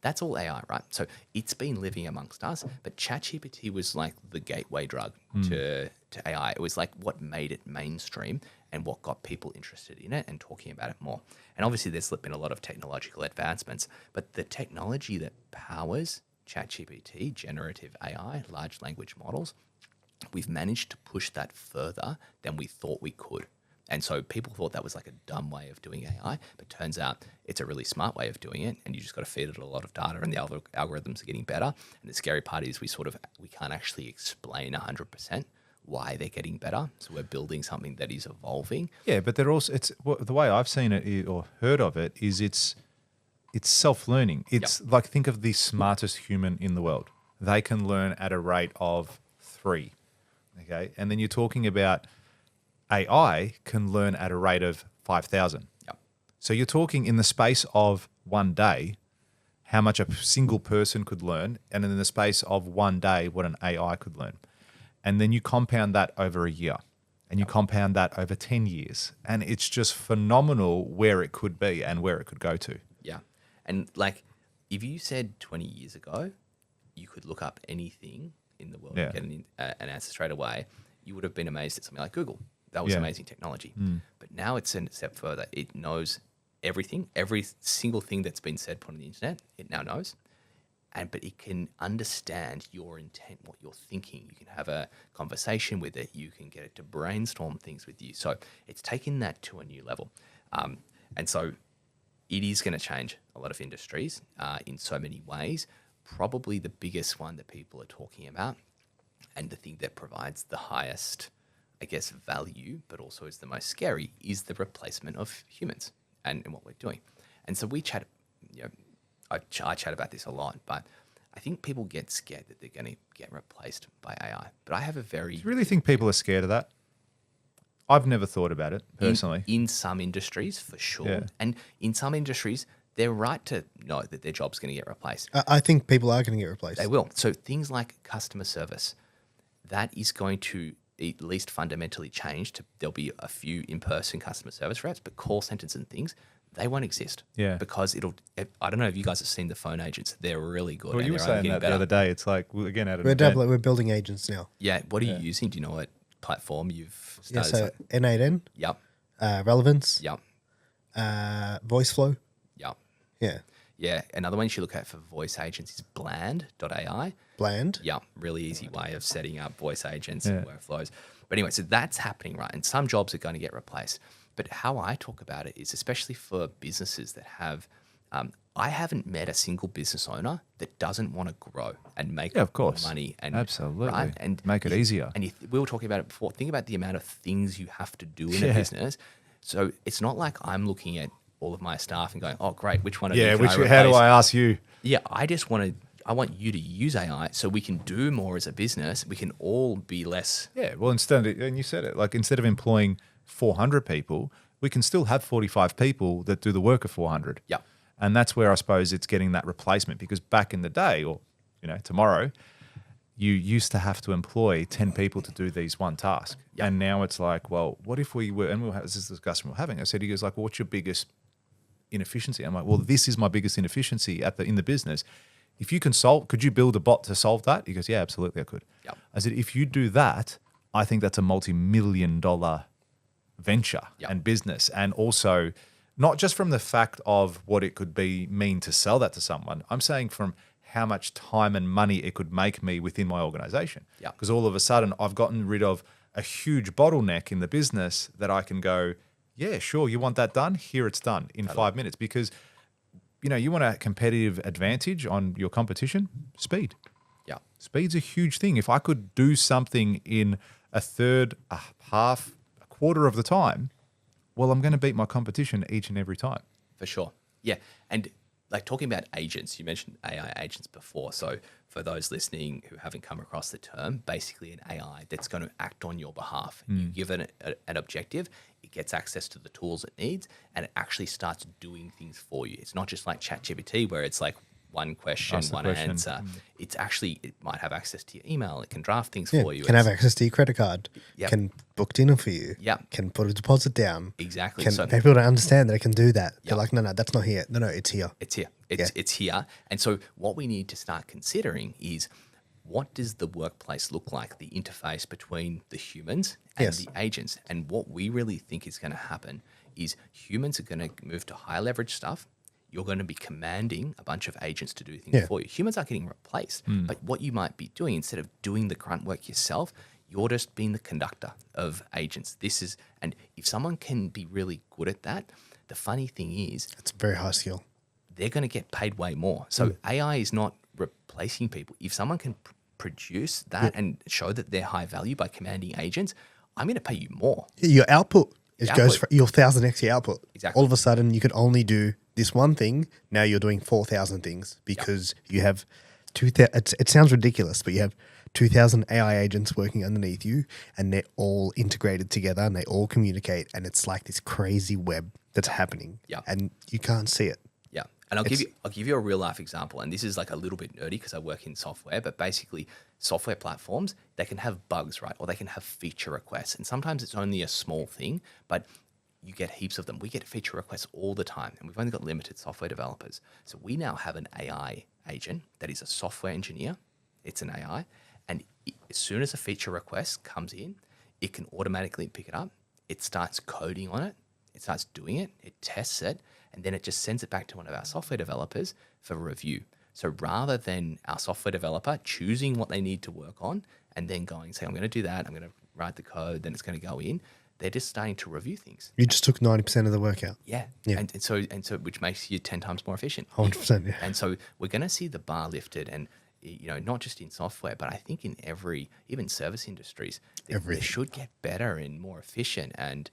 A: That's all AI, right? So it's been living amongst us, but ChatGPT was like the gateway drug to AI. It was like what made it mainstream and what got people interested in it and talking about it more. And obviously there's been a lot of technological advancements, but the technology that powers ChatGPT, generative AI, large language models, we've managed to push that further than we thought we could. And so people thought that was like a dumb way of doing AI, but turns out it's a really smart way of doing it. And you just got to feed it a lot of data, and the algorithms are getting better. And the scary part is we can't actually explain 100% why they're getting better. So we're building something that is evolving.
C: Yeah, but they're also, the way I've seen it or heard of it is it's self-learning. It's like, think of the smartest human in the world. They can learn at a rate of 3. Okay. And then you're talking about AI can learn at a rate of 5,000.
A: Yep.
C: So you're talking in the space of one day, how much a single person could learn, and in the space of one day, what an AI could learn. And then you compound that over a year, and you compound that over 10 years. And it's just phenomenal where it could be and where it could go to.
A: Yeah. And like, if you said 20 years ago, you could look up anything in the world and get an answer straight away, you would have been amazed at something like Google. That was amazing technology. But now it's a step further. It knows everything, every single thing that's been said, put on the internet, it now knows. But it can understand your intent, what you're thinking. You can have a conversation with it. You can get it to brainstorm things with you. So it's taken that to a new level. And so it is going to change a lot of industries in so many ways. Probably the biggest one that people are talking about, and the thing that provides the highest, I guess, value, but also is the most scary, is the replacement of humans and what we're doing. And so we chat, I chat about this a lot, but I think people get scared that they're going to get replaced by AI. But I have a very...
C: Do you really think people are scared of that? I've never thought about it personally.
A: In some industries, for sure.
C: Yeah.
A: And in some industries, they're right to know that their job's going to get replaced.
B: I think people are going to get replaced.
A: They will. So things like customer service, that is going to at least fundamentally change. There'll be a few in-person customer service reps, but call centers and things, they won't exist.
C: Yeah.
A: Because I don't know if you guys have seen the phone agents. They're really good.
C: Well,
A: and
C: you were
A: they're only
C: saying that
A: getting
C: the other
A: better.
C: day. It's like, again, out of
B: We're building agents now.
A: Yeah. What are you using? Do you know what platform you've
B: Yeah,
A: started?
B: so N8N,
A: Yep.
B: Relevance,
A: Yep.
B: Voice Flow.
A: Yep.
B: Yeah.
A: Yeah. Another one you should look at for voice agents is bland.ai.
B: Bland.
A: Yeah, really easy way of setting up voice agents and workflows. But anyway, so that's happening, right? And some jobs are going to get replaced. But how I talk about it is especially for businesses that have, I haven't met a single business owner that doesn't want to grow and make
C: of
A: more
C: course.
A: money. And
C: Absolutely.
A: Right? And
C: make it easier.
A: And we were talking about it before. Think about the amount of things you have to do in a business. So it's not like I'm looking at all of my staff and going, oh, great, which one of you can I
C: how do
A: replace?
C: I ask you?
A: Yeah, I want you to use AI so we can do more as a business. We can all be less.
C: Yeah, well, instead of employing 400 people, we can still have 45 people that do the work of 400.
A: Yeah.
C: And that's where I suppose it's getting that replacement, because back in the day, or tomorrow, you used to have to employ 10 people to do these one task.
A: Yeah.
C: And now it's like, well, what if we were, and this is the discussion we're having. I said, he goes like, well, what's your biggest inefficiency? I'm like, well, this is my biggest inefficiency in the business. If you can could you build a bot to solve that? He goes, yeah, absolutely, I could.
A: Yep.
C: I said, if you do that, I think that's a multi-million-dollar venture and business. And also, not just from the fact of what it could mean to sell that to someone, I'm saying from how much time and money it could make me within my organization.
A: Yeah.
C: Because all of a sudden, I've gotten rid of a huge bottleneck in the business that I can go, yeah, sure, you want that done? Here it's done in 5 minutes. Because you want a competitive advantage on your competition? Speed.
A: Yeah.
C: Speed's a huge thing. If I could do something in a third, a half, a quarter of the time, well, I'm going to beat my competition each and every time.
A: For sure. Yeah. And like talking about agents, you mentioned AI agents before. So for those listening who haven't come across the term, basically an AI that's going to act on your behalf. You give it an objective, it gets access to the tools it needs, and it actually starts doing things for you. It's not just like ChatGPT where it's like one question,
C: Ask the
A: one
C: question.
A: answer. It's actually, it might have access to your email. It can draft things
B: Yeah,
A: for you.
B: can have access to your credit card.
A: Yep.
B: Can book dinner for you.
A: Yep.
B: Can put a deposit down.
A: Exactly.
B: Can
A: So
B: people don't understand that it can do that. They're
A: Yep.
B: like, no, that's not here. No, it's here.
A: it's here. It's here. And so what we need to start considering is, what does the workplace look like, the interface between the humans and
B: Yes.
A: the agents? And what we really think is going to happen is humans are going to move to high leverage stuff. You're going to be commanding a bunch of agents to do things
B: Yeah.
A: for you. Humans are getting replaced. But what you might be doing, instead of doing the grunt work yourself, you're just being the conductor of agents. And if someone can be really good at that, the funny thing is,
B: It's a very high skill.
A: they're going to get paid way more. So AI is not replacing people. If someone can produce that and show that they're high value by commanding agents, I'm going to pay you more.
B: Your output, it goes
A: output.
B: for your 1,000x your output.
A: Exactly.
B: All of a sudden, you could only do this one thing. Now you're doing 4,000 things because you have 2,000. It sounds ridiculous, but you have 2,000 AI agents working underneath you, and they're all integrated together, and they all communicate, and it's like this crazy web that's happening.
A: Yeah.
B: And you can't see it.
A: Yeah. And I'll give you a real life example. And this is like a little bit nerdy because I work in software, but basically software platforms, they can have bugs, right? Or they can have feature requests. And sometimes it's only a small thing, but you get heaps of them. We get feature requests all the time, and we've only got limited software developers. So we now have an AI agent that is a software engineer. It's an AI. And as soon as a feature request comes in, it can automatically pick it up. It starts coding on it. It starts doing it. It tests it. And then it just sends it back to one of our software developers for review. So rather than our software developer choosing what they need to work on and then going, say, I'm going to do that, I'm going to write the code, then it's going to go in, they're just starting to review things.
B: You just took 90% of the work out.
A: Yeah.
B: Yeah.
A: And so which makes you 10 times more efficient.
B: 100%. Yeah.
A: And so we're going to see the bar lifted, and not just in software, but I think in even service industries, they should get better and more efficient. And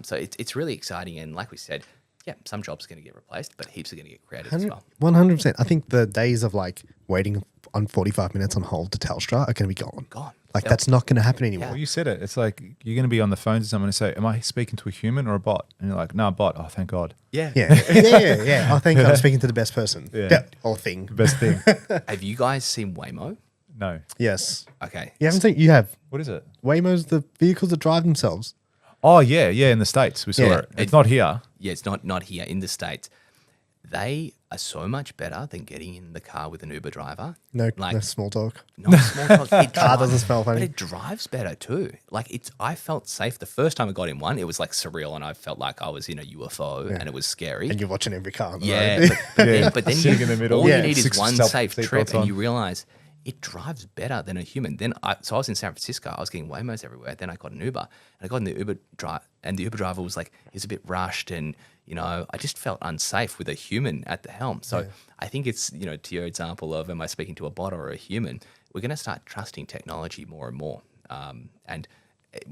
A: so it's really exciting. And like we said, yeah, some jobs are going to get replaced, but heaps are going to get created as well.
B: 100%. I think the days of like waiting on 45 minutes on hold to Telstra are going to be gone.
A: Gone.
B: Like that's not going to happen anymore.
C: Well, you said it. It's like you're going to be on the phone to someone and say, am I speaking to a human or a bot? And you're like, no, bot. Oh, thank God.
A: Yeah.
B: Yeah. Yeah. I think I'm speaking to the best person.
C: Yeah.
B: Or thing.
C: The best thing.
A: Have you guys seen Waymo?
C: No.
B: Yes.
A: Okay.
B: You haven't seen, you have.
C: What is it?
B: Waymo's the vehicles that drive themselves.
C: Oh, yeah. Yeah. In the States, we saw
B: Yeah.
C: it. It's not here.
A: Yeah, it's not here in the States. They are so much better than getting in the car with an Uber driver.
B: No,
A: Like-
B: no small talk.
A: Not small talk. It
B: Car
A: drives-
B: doesn't smell funny.
A: But it drives better too. I felt safe the first time I got in one. It was like surreal, and I felt like I was in a UFO, and it was scary.
B: And you're watching every car on the
A: Yeah,
B: road.
A: but then
C: Sitting in the middle.
A: all
B: Yeah,
A: you need is
C: six
A: one
C: self-
A: safe
C: seat
A: trip,
C: belts
A: and
C: on.
A: you realize it drives better than a human. So I was in San Francisco. I was getting Waymos everywhere. Then I got an Uber, and I got in the Uber drive, and the Uber driver was like, he was a bit rushed, and I just felt unsafe with a human at the helm. So I think it's to your example of, am I speaking to a bot or a human? We're going to start trusting technology more and more, and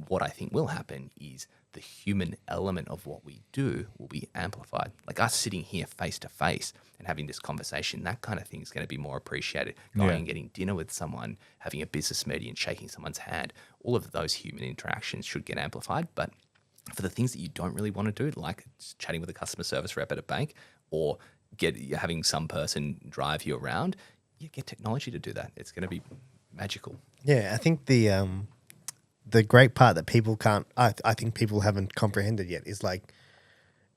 A: what I think will happen is the human element of what we do will be amplified. Like us sitting here face to face and having this conversation, that kind of thing is going to be more appreciated. Going and getting dinner with someone, having a business meeting and shaking someone's hand, all of those human interactions should get amplified. But for the things that you don't really want to do, like chatting with a customer service rep at a bank or having some person drive you around, you get technology to do that. It's going to be magical.
B: Yeah, I think the great part that people can't, I think people haven't comprehended yet is like,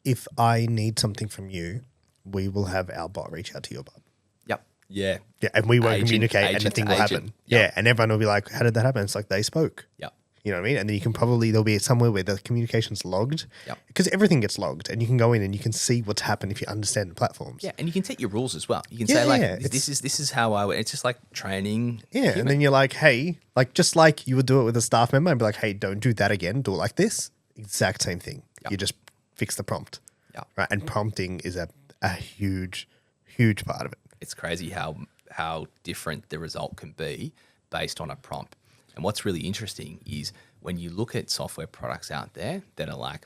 B: if I need something from you, we will have our bot reach out to your bot.
A: Yep. Yeah.
B: Yeah, and we won't
A: Agent-
B: communicate and the
A: agent
B: thing
A: to
B: will
A: agent.
B: happen.
A: Yep.
B: Yeah, and everyone will be like, how did that happen? It's like they spoke.
A: Yep.
B: You know what I mean? And then you can there'll be somewhere where the communication's logged.
A: Yep.
B: Because everything gets logged and you can go in and you can see what's happened if you understand the platforms.
A: Yeah, and you can set your rules as well. You can
B: Yeah,
A: say like,
B: yeah,
A: this is how I. It's just like training.
B: Yeah,
A: human.
B: and then you're like, hey, like just like you would do it with a staff member and be like, hey, don't do that again. Do it like this. Exact same thing.
A: Yep.
B: You just fix the prompt.
A: Yep.
B: Right. And prompting is a huge, huge part of it.
A: It's crazy how different the result can be based on a prompt. And what's really interesting is when you look at software products out there that are like,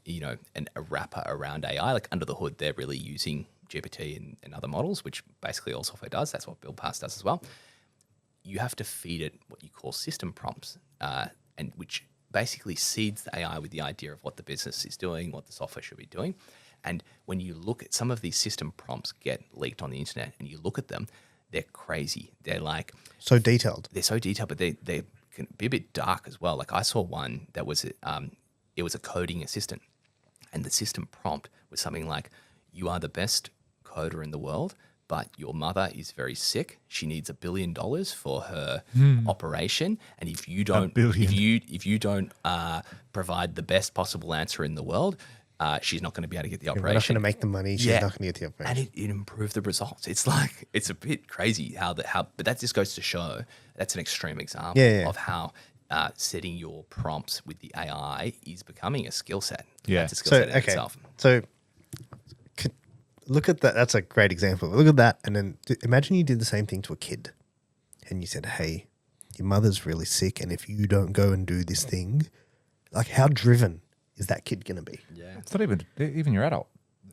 A: a wrapper around AI, like under the hood, they're really using GPT and other models, which basically all software does. That's what BuildPass does as well. You have to feed it what you call system prompts, and which basically seeds the AI with the idea of what the business is doing, what the software should be doing. And when you look at some of these system prompts get leaked on the internet and you look at them, they're crazy. They're like
B: So detailed.
A: they're so detailed, but they can be a bit dark as well. Like I saw one that was it was a coding assistant, and the system prompt was something like, "You are the best coder in the world, but your mother is very sick. She needs $1 billion for her operation, and if you don't, if you don't provide the best possible answer in the world, she's not going to be able to get the
B: We're not going
A: operation."
B: to make the money. She's not going to get the operation.
A: And it improved the results. It's like, it's a bit crazy but that just goes to show, that's an extreme example of how setting your prompts with the AI is becoming a skill set.
C: Yeah.
A: That's a skill set in itself.
B: So look at that. That's a great example. Look at that. And then imagine you did the same thing to a kid and you said, hey, your mother's really sick. And if you don't go and do this thing, like how driven is that kid going to be?
A: Yeah.
C: It's not even your adult.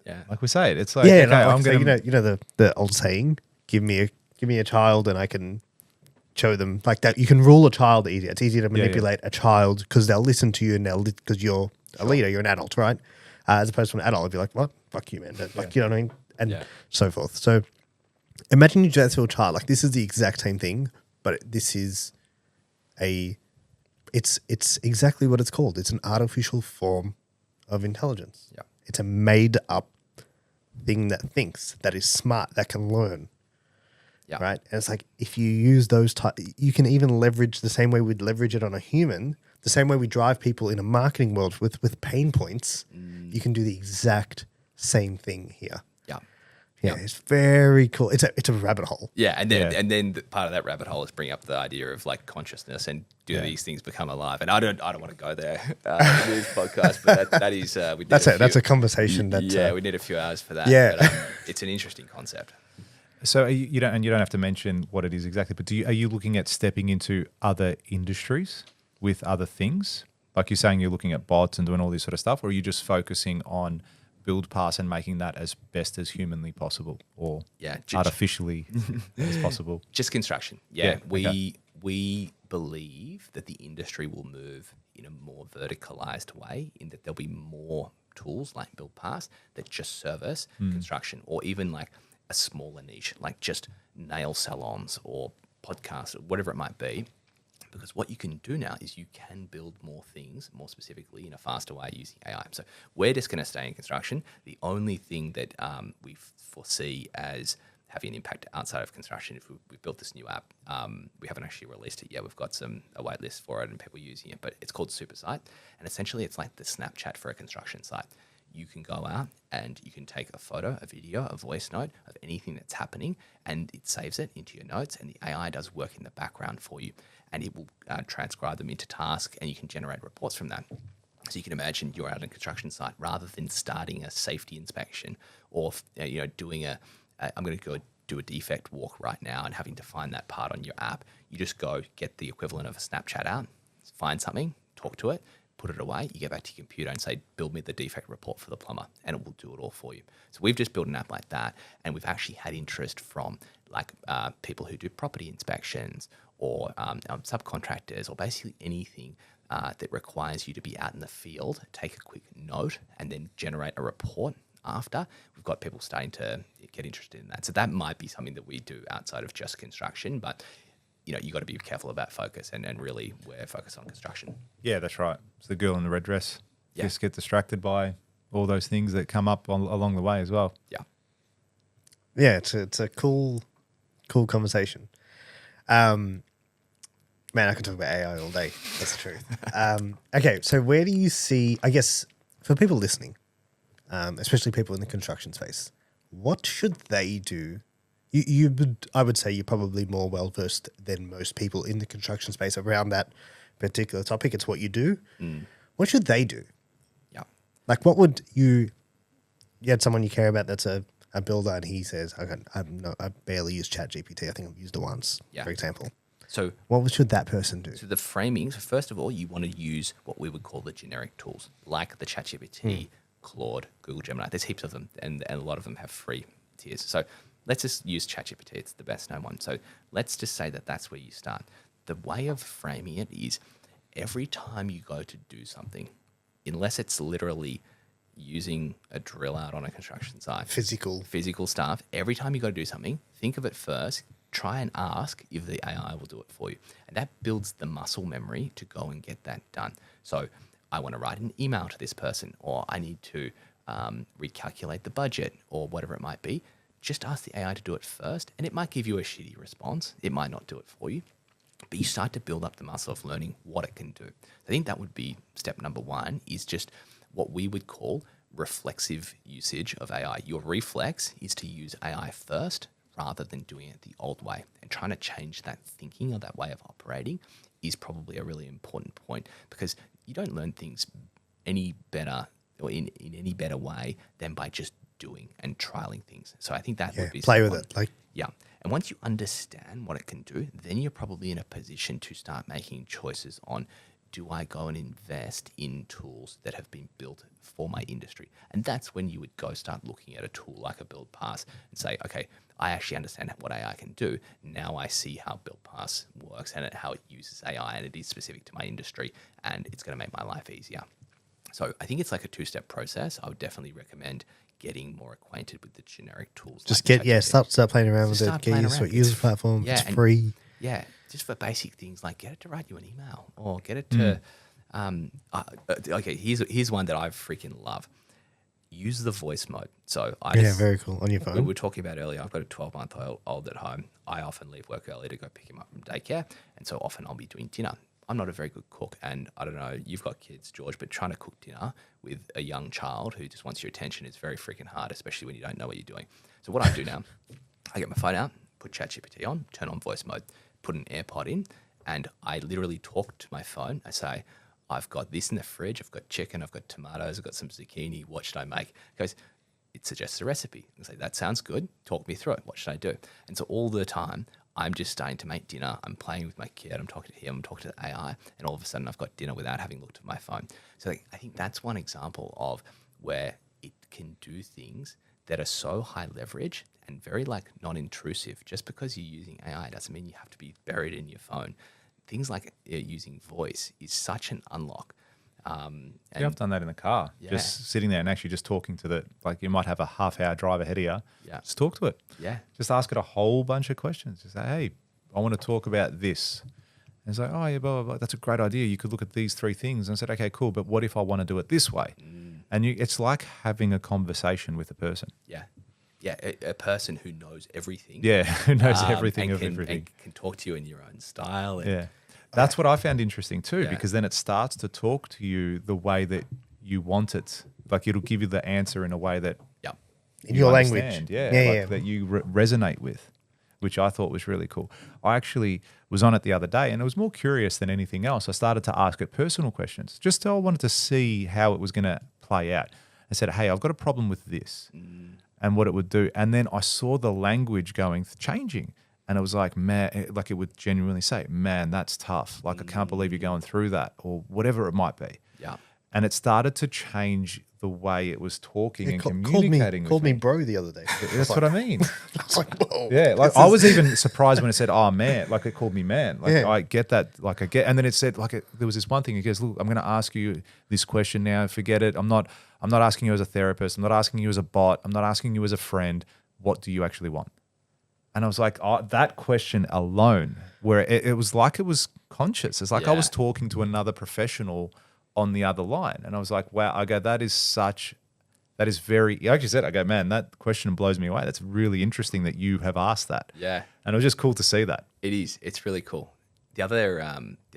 A: Yeah.
C: Like we say it. It's like,
B: Yeah,
C: okay,
B: no, like,
C: I'm
B: so
C: going to...
B: you know the old saying, give me a child and I can show them like that. You can rule a child easier. It's easier to manipulate a child because they'll listen to you and because you're a leader, you're an adult, right? As opposed to an adult, if you're like, what? Fuck you, man. Like, you know what I mean? And so forth. So imagine you do that to a child. Like this is the exact same thing, but this is it's exactly what it's called. It's an artificial form of intelligence.
A: Yeah.
B: It's a made up thing that thinks, that is smart, that can learn.
A: Yeah.
B: Right. And it's like, if you use those, you can even leverage the same way we'd leverage it on a human, the same way we drive people in a marketing world with pain points. You can do the exact same thing here.
A: Yeah.
B: Yeah. It's very cool. It's a rabbit hole.
A: Yeah, and then part of that rabbit hole is bring up the idea of like consciousness and do these things become alive? And I don't want to go there in this podcast, but that is
B: That's a conversation.
A: We need a few hours for that.
B: Yeah,
A: but, it's an interesting concept.
C: So you don't have to mention what it is exactly, but are you looking at stepping into other industries with other things? Like you're saying, you're looking at bots and doing all this sort of stuff, or are you just focusing on BuildPass and making that as best as humanly possible, or artificially as possible?
A: Just construction. We believe that the industry will move in a more verticalized way, in that there'll be more tools like BuildPass that just service construction, or even like a smaller niche, like just nail salons or podcasts or whatever it might be. Because what you can do now is you can build more things more specifically in a faster way using AI. So we're just going to stay in construction. The only thing that we foresee as having an impact outside of construction, if we've built this new app, we haven't actually released it yet. We've got a wait list for it and people using it, but it's called Supersite. And essentially it's like the Snapchat for a construction site. You can go out and you can take a photo, a video, a voice note of anything that's happening, and it saves it into your notes, and the AI does work in the background for you, and it will transcribe them into tasks, and you can generate reports from that. So you can imagine you're out on a construction site, rather than starting a safety inspection or doing I'm going to go do a defect walk right now and having to find that part on your app. You just go get the equivalent of a Snapchat out, find something, talk to it, put it away, you get back to your computer and say, build me the defect report for the plumber, and it will do it all for you. So we've just built an app like that, and we've actually had interest from like people who do property inspections or subcontractors, or basically anything that requires you to be out in the field, take a quick note, and then generate a report after. We've got people starting to get interested in that. So that might be something that we do outside of just construction, but you got to be careful about focus, and really we're focused on construction.
C: Yeah, that's right. It's the girl in the red dress. Yeah. Just get distracted by all those things that come up along the way as well.
A: Yeah.
B: Yeah, it's a cool conversation. Man, I could talk about AI all day. That's the truth. Okay, so where do you see, I guess, for people listening, especially people in the construction space, what should they do? I would say you're probably more well-versed than most people in the construction space around that particular topic. It's what you do. What should they do?
A: Yeah.
B: Like, what would you had someone you care about that's a builder, and he says, I barely use ChatGPT. I think I've used it once, for example.
A: So
B: what should that person do?
A: So the framing, first of all, you want to use what we would call the generic tools, like the ChatGPT, Claude, Google Gemini. There's heaps of them, and a lot of them have free tiers. So let's just use ChatGPT. It's the best known one. So let's just say that that's where you start. The way of framing it is every time you go to do something, unless it's literally using a drill out on a construction site,
B: Physical.
A: stuff, every time you got to do something, think of it first, try and ask if the AI will do it for you. And that builds the muscle memory to go and get that done. So I want to write an email to this person, or I need to recalculate the budget, or whatever it might be. Just ask the AI to do it first, and it might give you a shitty response. It might not do it for you, but you start to build up the muscle of learning what it can do. I think that would be step number one, is just what we would call reflexive usage of AI. Your reflex is to use AI first rather than doing it the old way. And trying to change that thinking or that way of operating is probably a really important point, because you don't learn things any better or in any better way than by just doing and trialing things. So I think that would be
B: play with
A: someone-
B: it.
A: yeah. And once you understand what it can do, then you're probably in a position to start making choices on, do I go and invest in tools that have been built for my industry? And that's when you would go start looking at a tool like a BuildPass and say, okay, I actually understand what AI can do. Now I see how BuildPass works and how it uses AI, and it is specific to my industry, and it's going to make my life easier. So I think it's like a two-step process. I would definitely recommend getting more acquainted with the generic tools.
B: Just
A: like
B: start playing around with it.
A: start
B: Get
A: playing
B: used to
A: around.
B: it. Use the platform.
A: Yeah,
B: It's
A: and-
B: free.
A: Yeah, just for basic things like get it to write you an email, or get it to. Okay, here's one that I freaking love. Use the voice mode. So
B: Very cool. On your
A: we
B: phone.
A: were talking about earlier. I've got a 12-month-old at home. I often leave work early to go pick him up from daycare, and so often I'll be doing dinner. I'm not a very good cook, and I don't know, you've got kids, George, but trying to cook dinner with a young child who just wants your attention is very freaking hard, especially when you don't know what you're doing. So what I do now, I get my phone out, put ChatGPT on, turn on voice mode, put an AirPod in, and I literally talk to my phone. I say, I've got this in the fridge, I've got chicken, I've got tomatoes, I've got some zucchini, what should I make? It goes, it suggests a recipe. I say, that sounds good, talk me through it, what should I do? And so all the time, I'm just starting to make dinner, I'm playing with my kid, I'm talking to him, I'm talking to the AI, and all of a sudden I've got dinner without having looked at my phone. So I think that's one example of where it can do things that are so high leverage and very non-intrusive. Just because you're using AI doesn't mean you have to be buried in your phone. Things like using voice is such an unlock. And
C: Yeah, I've done that in the car.
A: Yeah.
C: Just sitting there and actually just talking to the, like you might have a half-hour drive ahead of you.
A: Yeah.
C: Just talk to it.
A: Yeah.
C: Just ask it a whole bunch of questions. Just say, hey, I want to talk about this. And it's like, oh, yeah, blah, blah, blah. That's a great idea. You could look at these 3 things. And I said, okay, cool. But what if I want to do it this way? And it's like having a conversation with a person.
A: Yeah. Yeah, a person who knows everything.
C: Yeah, who knows everything
A: and
C: of
A: can,
C: everything.
A: and can talk to you in your own style. And
C: Yeah. That's what I found interesting too,
A: Yeah.
C: because then it starts to talk to you the way that you want it. Like it'll give you the answer in a way that
A: Yeah.
B: In
C: you
B: your
C: understand.
B: language.
C: Yeah, that you resonate with, which I thought was really cool. I actually was on it the other day, and it was more curious than anything else. I started to ask it personal questions. Just I wanted to see how it was going to play out. I said, hey, I've got a problem with this, and what it would do. And then I saw the language changing. And it was like, man, like it would genuinely say, man, that's tough. Like, I can't believe you're going through that, or whatever it might be.
A: Yeah.
C: And it started to change the way it was talking and
B: Called
C: communicating
B: me
C: with me.
B: bro the other day.
C: That's what I mean.
B: I was like, whoa.
C: Yeah, like I was even surprised when it said, "Oh man," like it called me man. Like
B: Yeah.
C: I get that. Like I get, and then it said, there was this one thing. It goes, "Look, I'm going to ask you this question now. Forget it. I'm not asking you as a therapist. I'm not asking you as a bot. I'm not asking you as a friend. What do you actually want?" And I was like, oh, that question alone, where it was like it was conscious. It's like I was talking to another professional on the other line, and I was like, wow. I go, that is very. Like you said, I go, man, that question blows me away. That's really interesting that you have asked that.
A: Yeah.
C: And it was just cool to see that.
A: It is. It's really cool. The other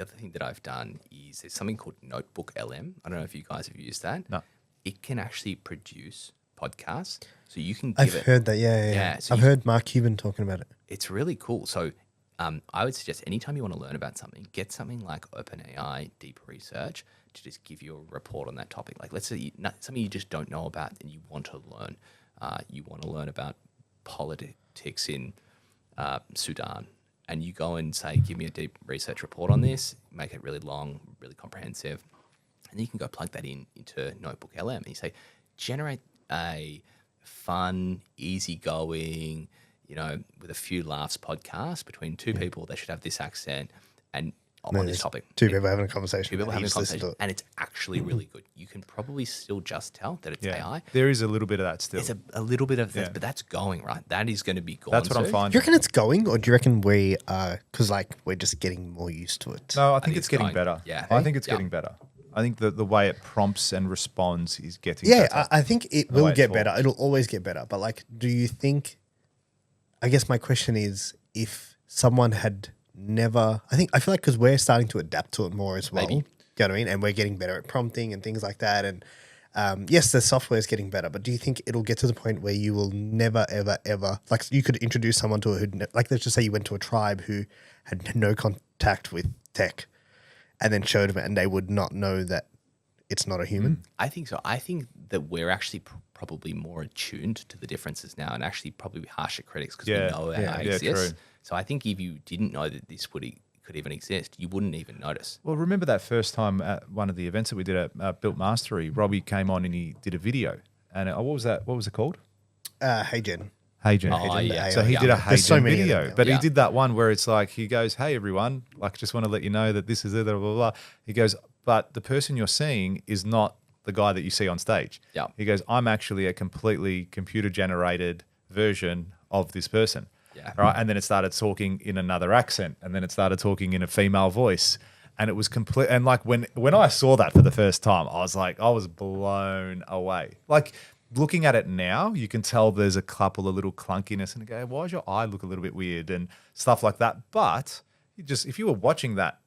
A: thing that I've done is there's something called Notebook LM. I don't know if you guys have used that.
C: No.
A: It can actually produce podcasts. So you can give
B: I've heard that. Yeah.
A: Yeah, so
B: I've heard Mark Cuban talking about it.
A: It's really cool. So I would suggest anytime you want to learn about something, get something like OpenAI Deep Research to just give you a report on that topic. Like let's say something you just don't know about and you want to learn. You want to learn about politics in Sudan. And you go and say, give me a deep research report on this, make it really long, really comprehensive. And you can go plug that into Notebook LM and you say, generate a fun, easygoing, with a few laughs podcast between 2 people that should have this accent. And on this topic.
B: Two people having a conversation.
A: Two people having a
B: Each listen to
A: conversation, and it's actually really good. You can probably still just tell that it's AI.
C: There is a little bit of that still.
A: There's a little bit of that, but that's going, right? That is going to be gone.
C: That's what I'm
B: Do
C: finding.
B: you reckon it's going, or do you reckon we are, because like we're just getting more used to it?
C: No, I think it's getting
A: going.
C: better.
A: Yeah.
C: I think it's
A: Yeah.
C: getting better. I think the way it prompts and responds is getting
B: Yeah,
C: better.
B: I think it
C: way
B: will
C: it's
B: get better.
C: talked.
B: It'll always get better. But like, do you think? I guess my question is, if someone had never, I feel like because we're starting to adapt to it more as well.
A: Maybe.
B: You know what I mean? And we're getting better at prompting and things like that. And yes, the software is getting better. But do you think it'll get to the point where you will never, ever, ever, like you could introduce someone to it who, like, let's just say you went to a tribe who had no contact with tech, and then showed them it, and they would not know that it's not a human.
A: I think so. I think that we're actually probably more attuned to the differences now, and actually probably harsher critics because
C: Yeah.
A: we know AI
C: Yeah,
A: exists.
C: true.
A: So I think if you didn't know that this could even exist, you wouldn't even notice.
C: Well, remember that first time at one of the events that we did at Built Mastery, Robbie came on and he did a video. And what was that? What was it called?
B: Hey, Jen.
C: Hey Jen.
A: Oh, yeah.
C: So he
A: Yeah.
C: did a Hey
B: There's so
C: Jen
B: many of them
C: video,
B: now.
C: but
A: Yeah.
C: he did that one where it's like he goes, "Hey everyone, like just want to let you know that this is it." Blah blah blah. He goes, "But the person you're seeing is not the guy that you see on stage."
A: Yeah.
C: He goes, "I'm actually a completely computer generated version of this person."
A: Yeah.
C: Right. And then it started talking in another accent, and then it started talking in a female voice. And it was complete. And like when I saw that for the first time, I was blown away. Like looking at it now, you can tell there's a couple of little clunkiness and you go, why does your eye look a little bit weird and stuff like that. But if you were watching that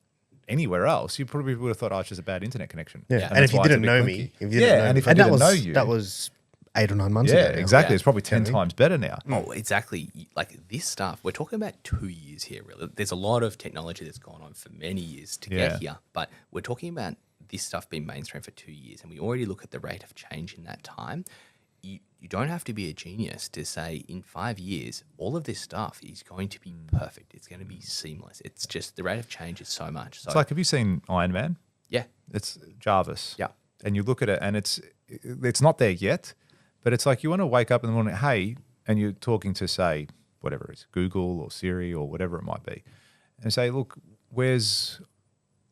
C: anywhere else, you probably would have thought, oh, it's just a bad internet connection.
B: Yeah, and
C: that's
B: if you
C: why it's a
B: didn't
C: bit
B: know
C: clunky.
B: me, if you didn't know
C: and
B: me,
C: if I didn't
B: that
C: know
B: was,
C: you,
B: that was 8 or 9 months ago.
C: yeah,
B: now.
C: exactly.
A: Yeah.
C: It's probably 10 times better now.
A: Oh, exactly. Like this stuff, we're talking about 2 years here, really. There's a lot of technology that's gone on for many years to
C: Yeah.
A: get here, but we're talking about this stuff being mainstream for 2 years, and we already look at the rate of change in that time. You don't have to be a genius to say in 5 years, all of this stuff is going to be perfect. It's going to be seamless. It's just the rate of change is so much. So,
C: It's like, have you seen Iron Man?
A: yeah,
C: It's Jarvis.
A: Yeah.
C: And you look at it and it's not there yet, but it's like you want to wake up in the morning, hey, and you're talking to, say, whatever it's Google or Siri or whatever it might be, and say, look, what's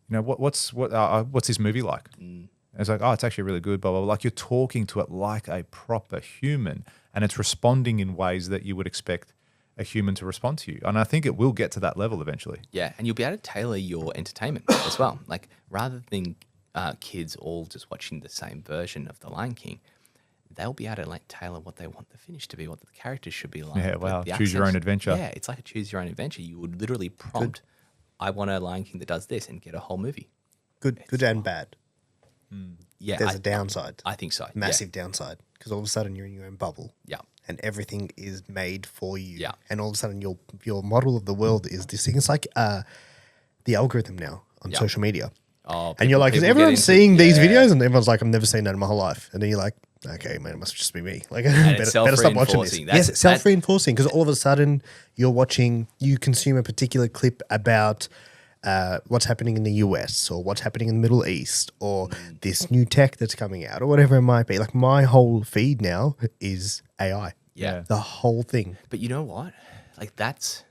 C: this movie like? And it's like, oh, it's actually really good, blah, blah, blah. Like you're talking to it like a proper human, and it's responding in ways that you would expect a human to respond to you. And I think it will get to that level eventually.
A: yeah, and you'll be able to tailor your entertainment as well. Like rather than kids all just watching the same version of The Lion King, they'll be able to like tailor what they want the finish to be, what the characters should be like.
C: Yeah,
A: the-
C: wow.
A: the
C: Choose your own
A: accents.
C: adventure.
A: Yeah, it's like a choose your own adventure. You would literally prompt, I want a Lion King that does this, and get a whole movie.
B: Good and bad.
A: Yeah,
B: There's a downside,
A: I think so.
B: massive downside, because all of a sudden you're in your own bubble.
A: Yeah.
B: And everything is made for you.
A: Yeah.
B: And all of a sudden your model of the world is this thing. It's like the algorithm now on
A: Yeah.
B: social media.
A: Oh,
B: And you're like, is
A: people get
B: everyone
A: into-
B: seeing these
A: yeah.
B: videos? And everyone's like, I've never seen that in my whole life. And then you're like, okay, man, it must just be me. Like, better stop watching this.
A: self-reinforcing.
B: Yes,
A: That's-
B: self-reinforcing, because all of a sudden you consume a particular clip about what's happening in the US or what's happening in the Middle East or this new tech that's coming out or whatever it might be. Like my whole feed now is AI.
A: Yeah.
B: The whole thing.
A: But you know what? Like that's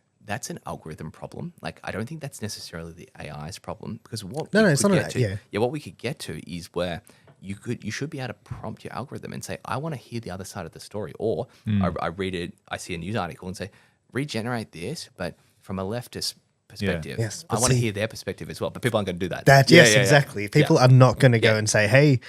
A: an algorithm problem. Like I don't think that's necessarily the AI's problem, because what
B: No,
A: we
B: it's
A: could
B: not
A: get
B: an-
A: to,
B: yeah.
A: what we could get to is where you should be able to prompt your algorithm and say, I want to hear the other side of the story, or I read it, I see a news article and say, regenerate this, but from a leftist perspective.
B: Yes,
A: I
B: but
A: want to
B: see-
A: hear their perspective as well, but people aren't going to do that.
B: Yes,
A: Yeah.
B: exactly. People are not going to go
A: Yeah.
B: and say, hey,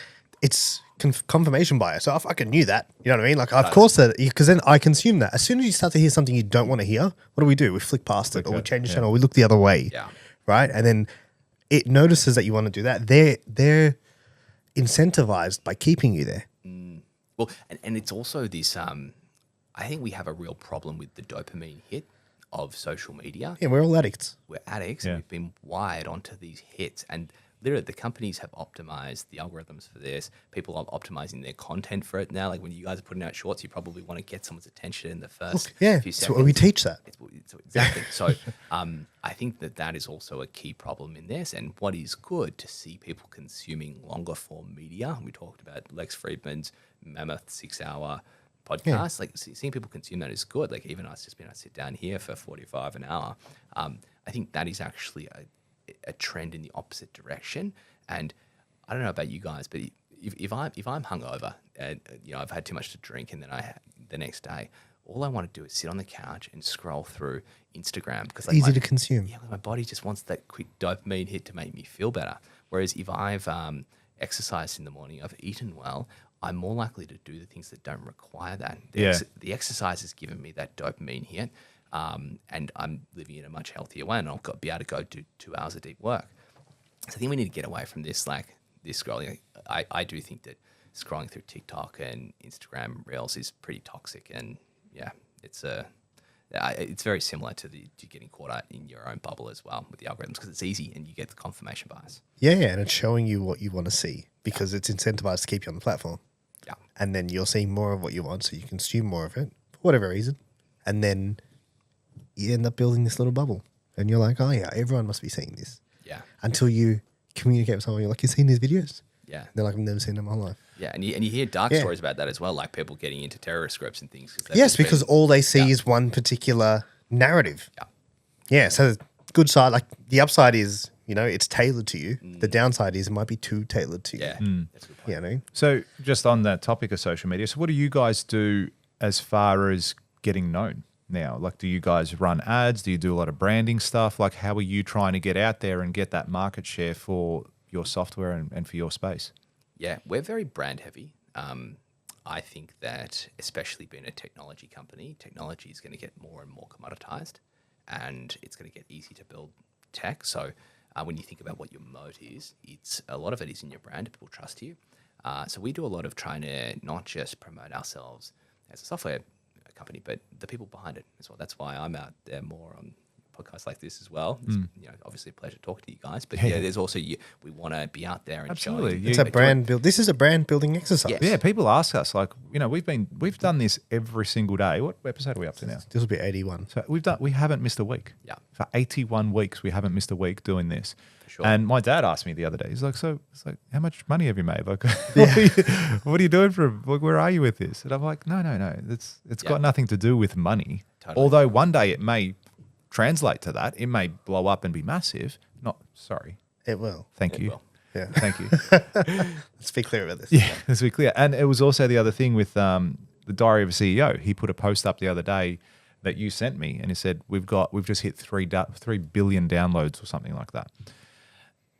B: it's confirmation bias. So I fucking knew that. You know what I mean? Like, of course, because then I consume that. As soon as you start to hear something you don't want to hear, what do? We flick past it, or we change the channel, or we look the other way.
A: Yeah.
B: Right? And then it notices that you want to do that. They're incentivized by keeping you there.
A: Well, and it's also this, I think we have a real problem with the dopamine hit of social media.
B: Yeah, we're all addicts.
A: We're addicts,
C: Yeah.
A: and we've been wired onto these hits. And literally, the companies have optimized the algorithms for this. People are optimizing their content for it now. Like when you guys are putting out shorts, you probably want to get someone's attention in the first
B: Yeah,
A: few
B: so
A: seconds.
B: we teach that.
A: Exactly. So I think that is also a key problem in this. And what is good to see people consuming longer form media. We talked about Lex Friedman's Mammoth 6-hour podcast. Like seeing people consume that is good. Like even us just being able to sit down here for 45 an hour. I think that is actually a trend in the opposite direction. And I don't know about you guys, but if I'm hungover and I've had too much to drink, and then the next day, all I want to do is sit on the couch and scroll through Instagram because
B: Easy to consume.
A: Yeah, my body just wants that quick dopamine hit to make me feel better. Whereas if I've exercised in the morning, I've eaten well, I'm more likely to do the things that don't require that. The exercise has given me that dopamine hit, and I'm living in a much healthier way, and I'll be able to go do 2 hours of deep work. So I think we need to get away from this scrolling. I do think that scrolling through TikTok and Instagram Reels is pretty toxic, and yeah, it's very similar to getting caught out in your own bubble as well with the algorithms, because it's easy and you get the confirmation bias.
B: Yeah, and it's showing you what you want to see because it's incentivized to keep you on the platform.
A: Yeah.
B: And then you're seeing more of what you want, so you consume more of it for whatever reason. And then you end up building this little bubble. And you're like, oh yeah, everyone must be seeing this.
A: Yeah.
B: Until you communicate with someone, you're like, you've seen these videos?
A: Yeah.
B: They're like, I've never seen them in my life.
A: Yeah, and you hear dark stories about that as well, like people getting into terrorist groups and things.
B: Yes, because all they see is one particular narrative.
A: Yeah.
B: Yeah, so the good side, like the upside is, it's tailored to you. The downside is it might be too tailored to you.
A: Yeah, that's a good point.
B: You know?
C: So just on that topic of social media, so what do you guys do as far as getting known now? Like, do you guys run ads? Do you do a lot of branding stuff? Like, how are you trying to get out there and get that market share for your software and for your space?
A: Yeah, we're very brand heavy. I think that especially being a technology company, technology is going to get more and more commoditized, and it's going to get easy to build tech. So when you think about what your moat is, a lot of it is in your brand. People trust you. So we do a lot of trying to not just promote ourselves as a software company, but the people behind it as well. That's why I'm out there more on podcasts like this as well. It's, obviously a pleasure talking to you guys, but there's also we want to be out there and
C: Absolutely.
A: showing.
B: It's a brand build. This is a brand building exercise.
A: Yes.
C: Yeah, people ask us, like, we've done this every single day. What episode are we up to now?
B: This will be 81.
C: So we haven't missed a week.
A: Yeah.
C: For 81 weeks, we haven't missed a week doing this.
A: For sure.
C: And my dad asked me the other day, he's like, so it's like, how much money have you made? Like, what are you doing like, where are you with this? And I'm like, no. It's got nothing to do with money.
A: Totally.
C: Although one day it may translate to that. It may blow up and be massive.
B: It will.
C: Thank you.
A: will.
B: Yeah.
C: Thank you.
B: Let's be clear about this.
C: Yeah, let's be clear. And it was also the other thing with the Diary of a CEO. He put a post up the other day that you sent me, and he said we've just hit 3 billion downloads or something like that.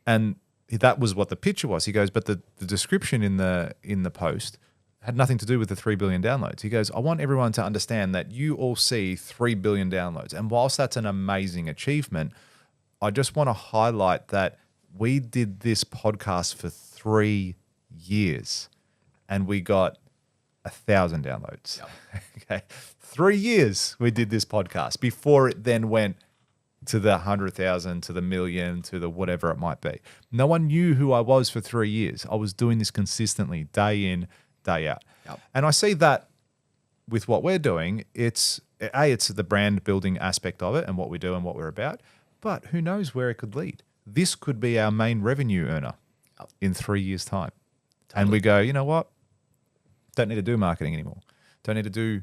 C: And that was what the picture was. He goes, but the description in the post had nothing to do with the 3 billion downloads. He goes, I want everyone to understand that you all see 3 billion downloads. And whilst that's an amazing achievement, I just want to highlight that we did this podcast for 3 years and we got 1,000 downloads.
A: Yep.
C: Okay. 3 years we did this podcast before it then went to the 100,000, to the million, to the whatever it might be. No one knew who I was for 3 years. I was doing this consistently, day in, day out.
A: Yep.
C: And I see that with what we're doing, it's the brand building aspect of it and what we do and what we're about, but who knows where it could lead. This could be our main revenue earner in 3 years' time. Totally. And we go, you know what? Don't need to do marketing anymore. Don't need to do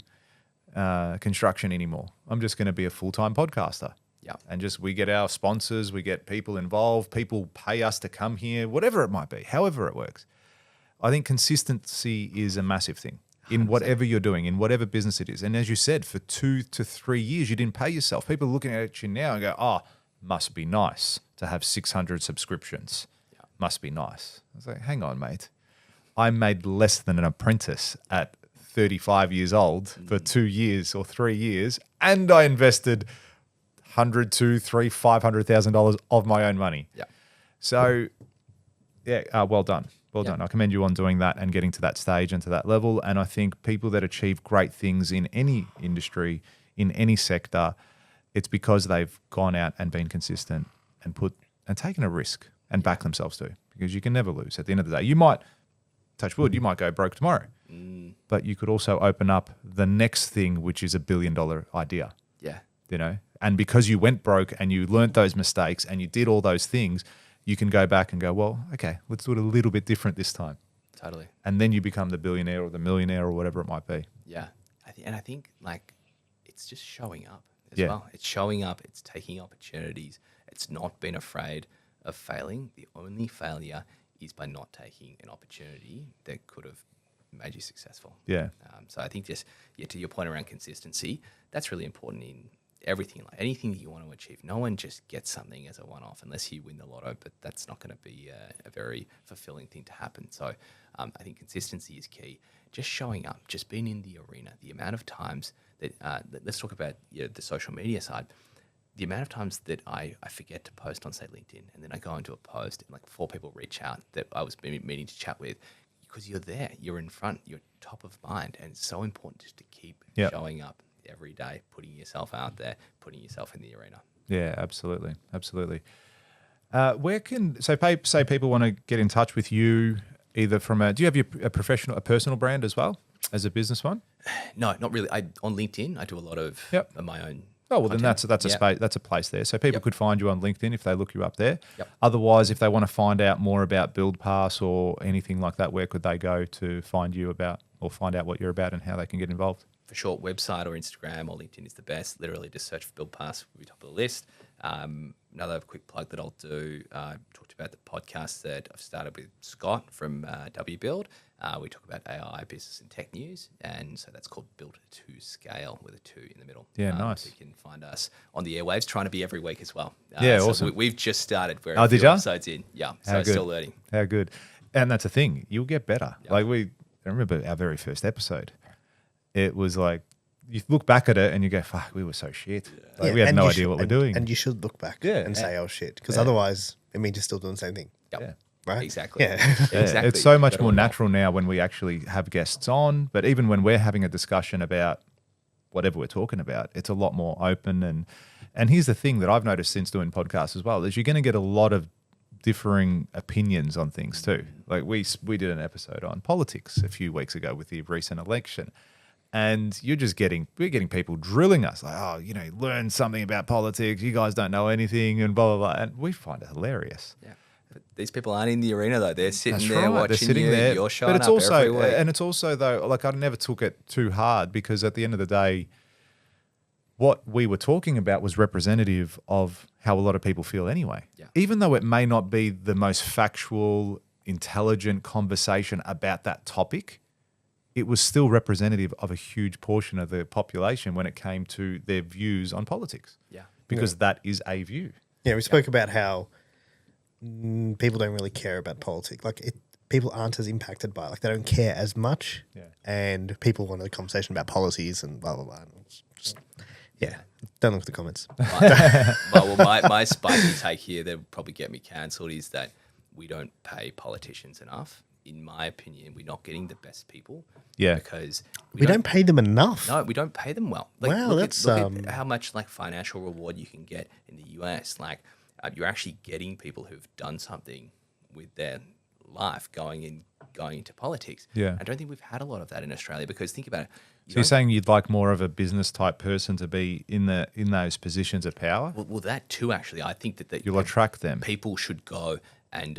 C: construction anymore. I'm just going to be a full-time podcaster.
A: Yeah.
C: And we get our sponsors, we get people involved, people pay us to come here, whatever it might be, however it works. I think consistency is a massive thing in 100%. Whatever you're doing, in whatever business it is. And as you said, for 2 to 3 years, you didn't pay yourself. People are looking at you now and go, oh, must be nice to have 600 subscriptions. Yeah. Must be nice. I was like, hang on, mate. I made less than an apprentice at 35 years old for 2 years or 3 years, and I invested $100,000, $200,000, $300,000, $500,000 of my own money.
A: Yeah.
C: So, yeah, well done. Well done. I commend you on doing that and getting to that stage and to that level. And I think people that achieve great things in any industry, in any sector, it's because they've gone out and been consistent and taken a risk and backed themselves too. Because you can never lose. At the end of the day, you might, touch wood, you might go broke tomorrow. But you could also open up the next thing, which is $1 billion idea.
A: Yeah.
C: You know, and because you went broke and you learnt those mistakes and you did all those things, you can go back and go, well, okay, let's do it a little bit different this time.
A: Totally.
C: And then you become the billionaire or the millionaire or whatever it might be.
A: Yeah. I think like it's just showing up as well. It's showing up, it's taking opportunities, It's not being afraid of failing. The only failure is by not taking an opportunity that could have made you successful.
C: Yeah.
A: So I think just to your point around consistency, that's really important in everything, like anything that you want to achieve. No one just gets something as a one-off unless you win the lotto, but that's not going to be a very fulfilling thing to happen. So I think consistency is key. Just showing up, just being in the arena. The amount of times that let's talk about the social media side. The amount of times that I forget to post on, say, LinkedIn, and then I go into a post and like 4 people reach out that I was meaning to chat with, because you're there, you're in front, you're top of mind, and it's so important just to keep showing up every day, putting yourself out there, putting yourself in the arena.
C: Yeah, absolutely. Where can say people want to get in touch with you either from do you have a personal brand as well as a business one?
A: No, not really. On LinkedIn, I do a lot of my own.
C: Oh, well,
A: content.
C: then that's a space, that's a place there. So people could find you on LinkedIn if they look you up there.
A: Yep.
C: Otherwise, if they want to find out more about BuildPass or anything like that, where could they go to find you about or find out what you're about and how they can get involved?
A: For sure, website or Instagram or LinkedIn is the best. Literally just search for BuildPass, we'll be top of the list. Another quick plug that I'll do, talked about the podcast that I've started with Scott from WBuild. We talk about AI, business and tech news, and so that's called Build to Scale with a 2 in the middle.
C: Yeah, nice.
A: So you can find us on the airwaves, trying to be every week as well.
C: So
A: awesome. We've just started. We're
C: a few
A: episodes in. Yeah, so still learning.
C: How good. And that's the thing. You'll get better.
A: Yep.
C: Like I remember our very first episode. It was like, you look back at it and you go, fuck, we were so shit. Like, we had no idea what we're doing.
B: And you should look back and say, oh, shit. Because otherwise, it means you're still doing the same thing.
A: Yep.
C: Yeah.
B: Right?
A: Exactly.
B: Yeah.
A: Exactly.
C: It's so much more natural now when we actually have guests on, but even when we're having a discussion about whatever we're talking about, it's a lot more open. And here's the thing that I've noticed since doing podcasts as well, is you're going to get a lot of differing opinions on things too. Like we did an episode on politics a few weeks ago with the recent election. And we're getting people drilling us like, oh, learn something about politics. You guys don't know anything and blah, blah, blah. And we find it hilarious.
A: Yeah. But these people aren't in the arena though. They're sitting
C: That's
A: there
C: right.
A: watching
C: They're sitting
A: you.
C: there.
A: You're showing
C: but it's
A: up
C: also,
A: every week.
C: And it's also though, like I never took it too hard because at the end of the day, what we were talking about was representative of how a lot of people feel anyway.
A: Yeah.
C: Even though it may not be the most factual, intelligent conversation about that topic, it was still representative of a huge portion of the population when it came to their views on politics.
A: Yeah.
C: Because that is a view.
B: Yeah, we spoke about how people don't really care about politics. Like people aren't as impacted by it. Like they don't care as much.
C: Yeah.
B: And people want a conversation about policies and blah, blah, blah. And it's just, don't look at the comments.
A: My spicy take here that would probably get me cancelled is that we don't pay politicians enough. In my opinion, we're not getting the best people.
C: Yeah.
A: Because
B: we don't pay them enough.
A: No, we don't pay them well.
B: Wow,
A: look
B: that's
A: at how much like financial reward you can get in the US. Like you're actually getting people who've done something with their life going into politics.
C: Yeah.
A: I don't think we've had a lot of that in Australia because think about it.
C: So you're saying you'd like more of a business type person to be in those positions of power?
A: Well, that too. Actually, I think that
C: You'll attract them.
A: People should go and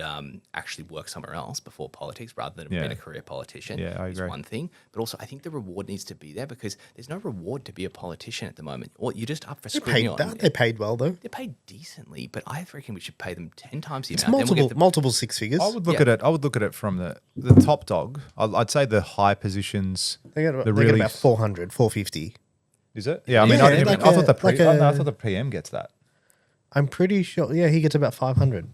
A: actually work somewhere else before politics rather than being a career politician.
C: Yeah, I
A: is
C: agree.
A: one thing. But also, I think the reward needs to be there because there's no reward to be a politician at the moment. Or you're just up for scrutiny.
B: They're paid well, though.
A: They're paid decently, but I reckon we should pay them 10 times the
B: It's
A: amount.
B: multiple six figures.
C: I would look at it. I would look at it from the top dog. I'd say the high positions.
B: They get about 400, 450.
C: Is it? Yeah, I mean,
B: Yeah,
C: I thought
B: like
C: I thought the PM gets that.
B: I'm pretty sure. Yeah, he gets about 500.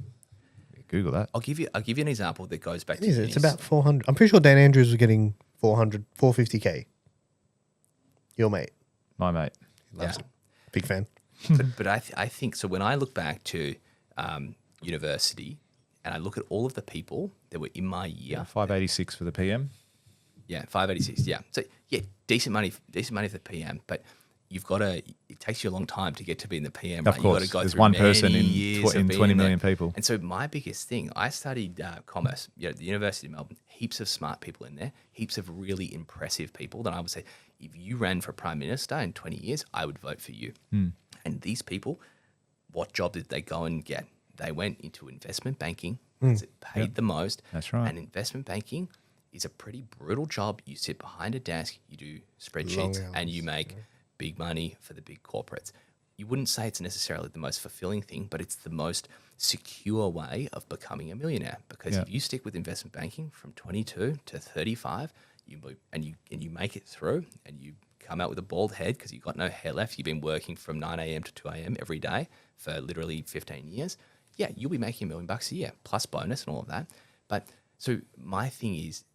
C: Google that.
A: I'll give you an example that goes back to
B: It's about 400. I'm pretty sure Dan Andrews was getting 400, 450K. Your mate.
C: My mate.
B: Loves it. Big fan.
A: but I think so. When I look back to university and I look at all of the people that were in my year,
C: 586 for the PM.
A: Yeah, 586. Yeah, so decent money for the PM, but you've got to. It takes you a long time to get to be in the PM.
C: Of
A: right?
C: course,
A: you've got to go
C: there's
A: through
C: one
A: many
C: person
A: years
C: in
A: of being
C: 20 million
A: there.
C: people.
A: And so my biggest thing, I studied commerce. At the University of Melbourne, heaps of smart people in there, heaps of really impressive people. That I would say, if you ran for Prime Minister in 20 years, I would vote for you. And these people, what job did they go and get? They went into investment banking because it paid the most.
C: That's right.
A: And investment banking is a pretty brutal job. You sit behind a desk, you do spreadsheets, and you make big money for the big corporates. you wouldn't say it's necessarily the most fulfilling thing, but it's the most secure way of becoming a millionaire. Because if you stick with investment banking from 22 to 35, and you make it through, and you come out with a bald head because you've got no hair left, you've been working from 9 a.m. to 2 a.m. every day for literally 15 years, you'll be making $1 million a year plus bonus and all of that. But so my thing is,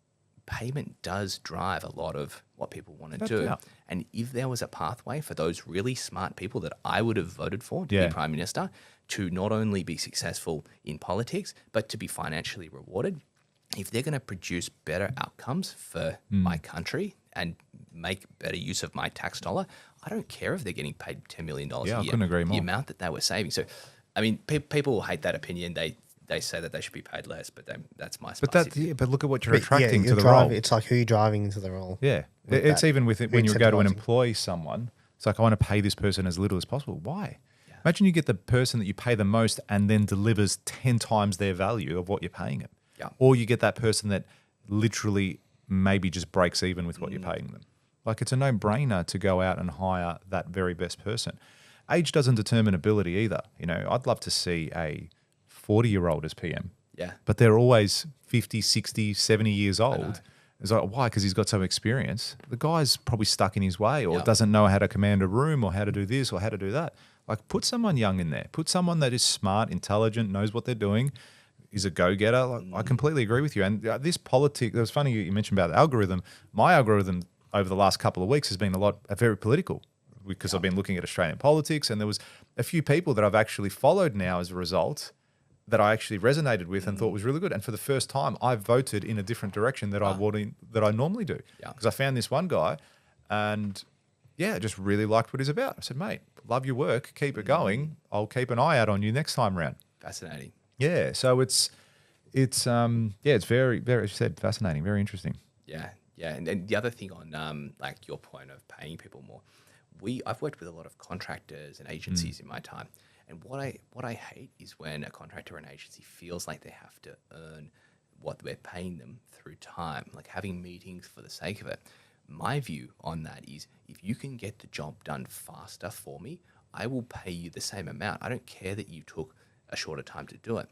A: payment does drive a lot of what people want to do.
C: Yeah.
A: And if there was a pathway for those really smart people that I would have voted for to be prime minister, to not only be successful in politics, but to be financially rewarded, if they're going to produce better outcomes for my country and make better use of my tax dollar, I don't care if they're getting paid $10 million a year.
C: I couldn't agree more.
A: The amount that they were saving. So, I mean, people will hate that opinion. They say that they should be paid less, but that's my spicy.
C: But look at what you're attracting to the
B: role.
C: role.
B: It's like who you're driving into the role.
C: Yeah. It's even with it when you go to
B: incentivizing.
C: employ someone, it's like, I want to pay this person as little as possible. Why? Yeah. Imagine you get the person that you pay the most and then delivers 10 times their value of what you're paying them.
A: Yeah.
C: Or you get that person that literally maybe just breaks even with what you're paying them. Like, it's a no-brainer to go out and hire that very best person. Age doesn't determine ability either. You know, I'd love to see a 40-year-old as PM.
A: Yeah.
C: But they're always 50, 60, 70 years old. It's like, why? Because he's got some experience. The guy's probably stuck in his way, or doesn't know how to command a room, or how to do this or how to do that. Like, put someone young in there. Put someone that is smart, intelligent, knows what they're doing, is a go-getter. Like, I completely agree with you. And this politics, it was funny you mentioned about the algorithm. My algorithm over the last couple of weeks has been very political, because I've been looking at Australian politics, and there was a few people that I've actually followed now as a result that I actually resonated with and thought was really good. And for the first time, I voted in a different direction that I normally do. Because I found this one guy, and just really liked what he's about. I said, mate, love your work, keep it going. I'll keep an eye out on you next time round.
A: Fascinating.
C: Yeah, so it's very, very, as you said, fascinating, very interesting.
A: Yeah. And the other thing on like your point of paying people more, I've worked with a lot of contractors and agencies in my time. And what I hate is when a contractor or an agency feels like they have to earn what we're paying them through time, like having meetings for the sake of it. My view on that is, if you can get the job done faster for me, I will pay you the same amount. I don't care that you took a shorter time to do it.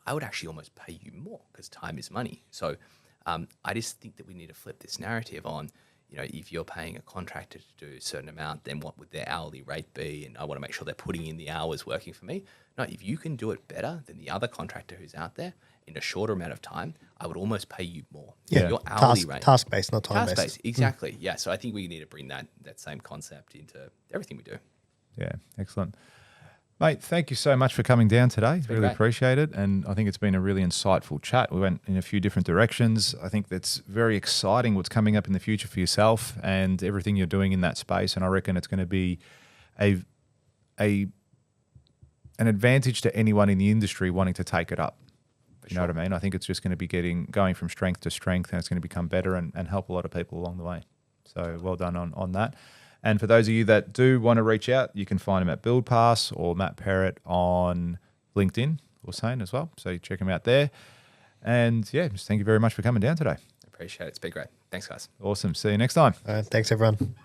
A: I would actually almost pay you more, because time is money. So I just think that we need to flip this narrative on, if you're paying a contractor to do a certain amount, then what would their hourly rate be? And I want to make sure they're putting in the hours working for me. No, if you can do it better than the other contractor who's out there in a shorter amount of time, I would almost pay you more.
B: Yeah,
A: your hourly rate.
B: Task-based, not time-based.
A: Task-based, exactly. Yeah, so I think we need to bring that same concept into everything we do.
C: Yeah, excellent. Mate, thank you so much for coming down today. Really
A: great.
C: appreciate it. And I think it's been a really insightful chat. We went in a few different directions. I think that's very exciting what's coming up in the future for yourself and everything you're doing in that space. And I reckon it's going to be an advantage to anyone in the industry wanting to take it up. You know what I mean? I think it's just going to be going from strength to strength, and it's going to become better and help a lot of people along the way. So well done on that. And for those of you that do want to reach out, you can find him at BuildPass or Matt Perrott on LinkedIn or Sane as well. So check him out there. And just thank you very much for coming down today.
A: Appreciate it. It's been great. Thanks, guys.
C: Awesome. See you next time.
B: Thanks, everyone.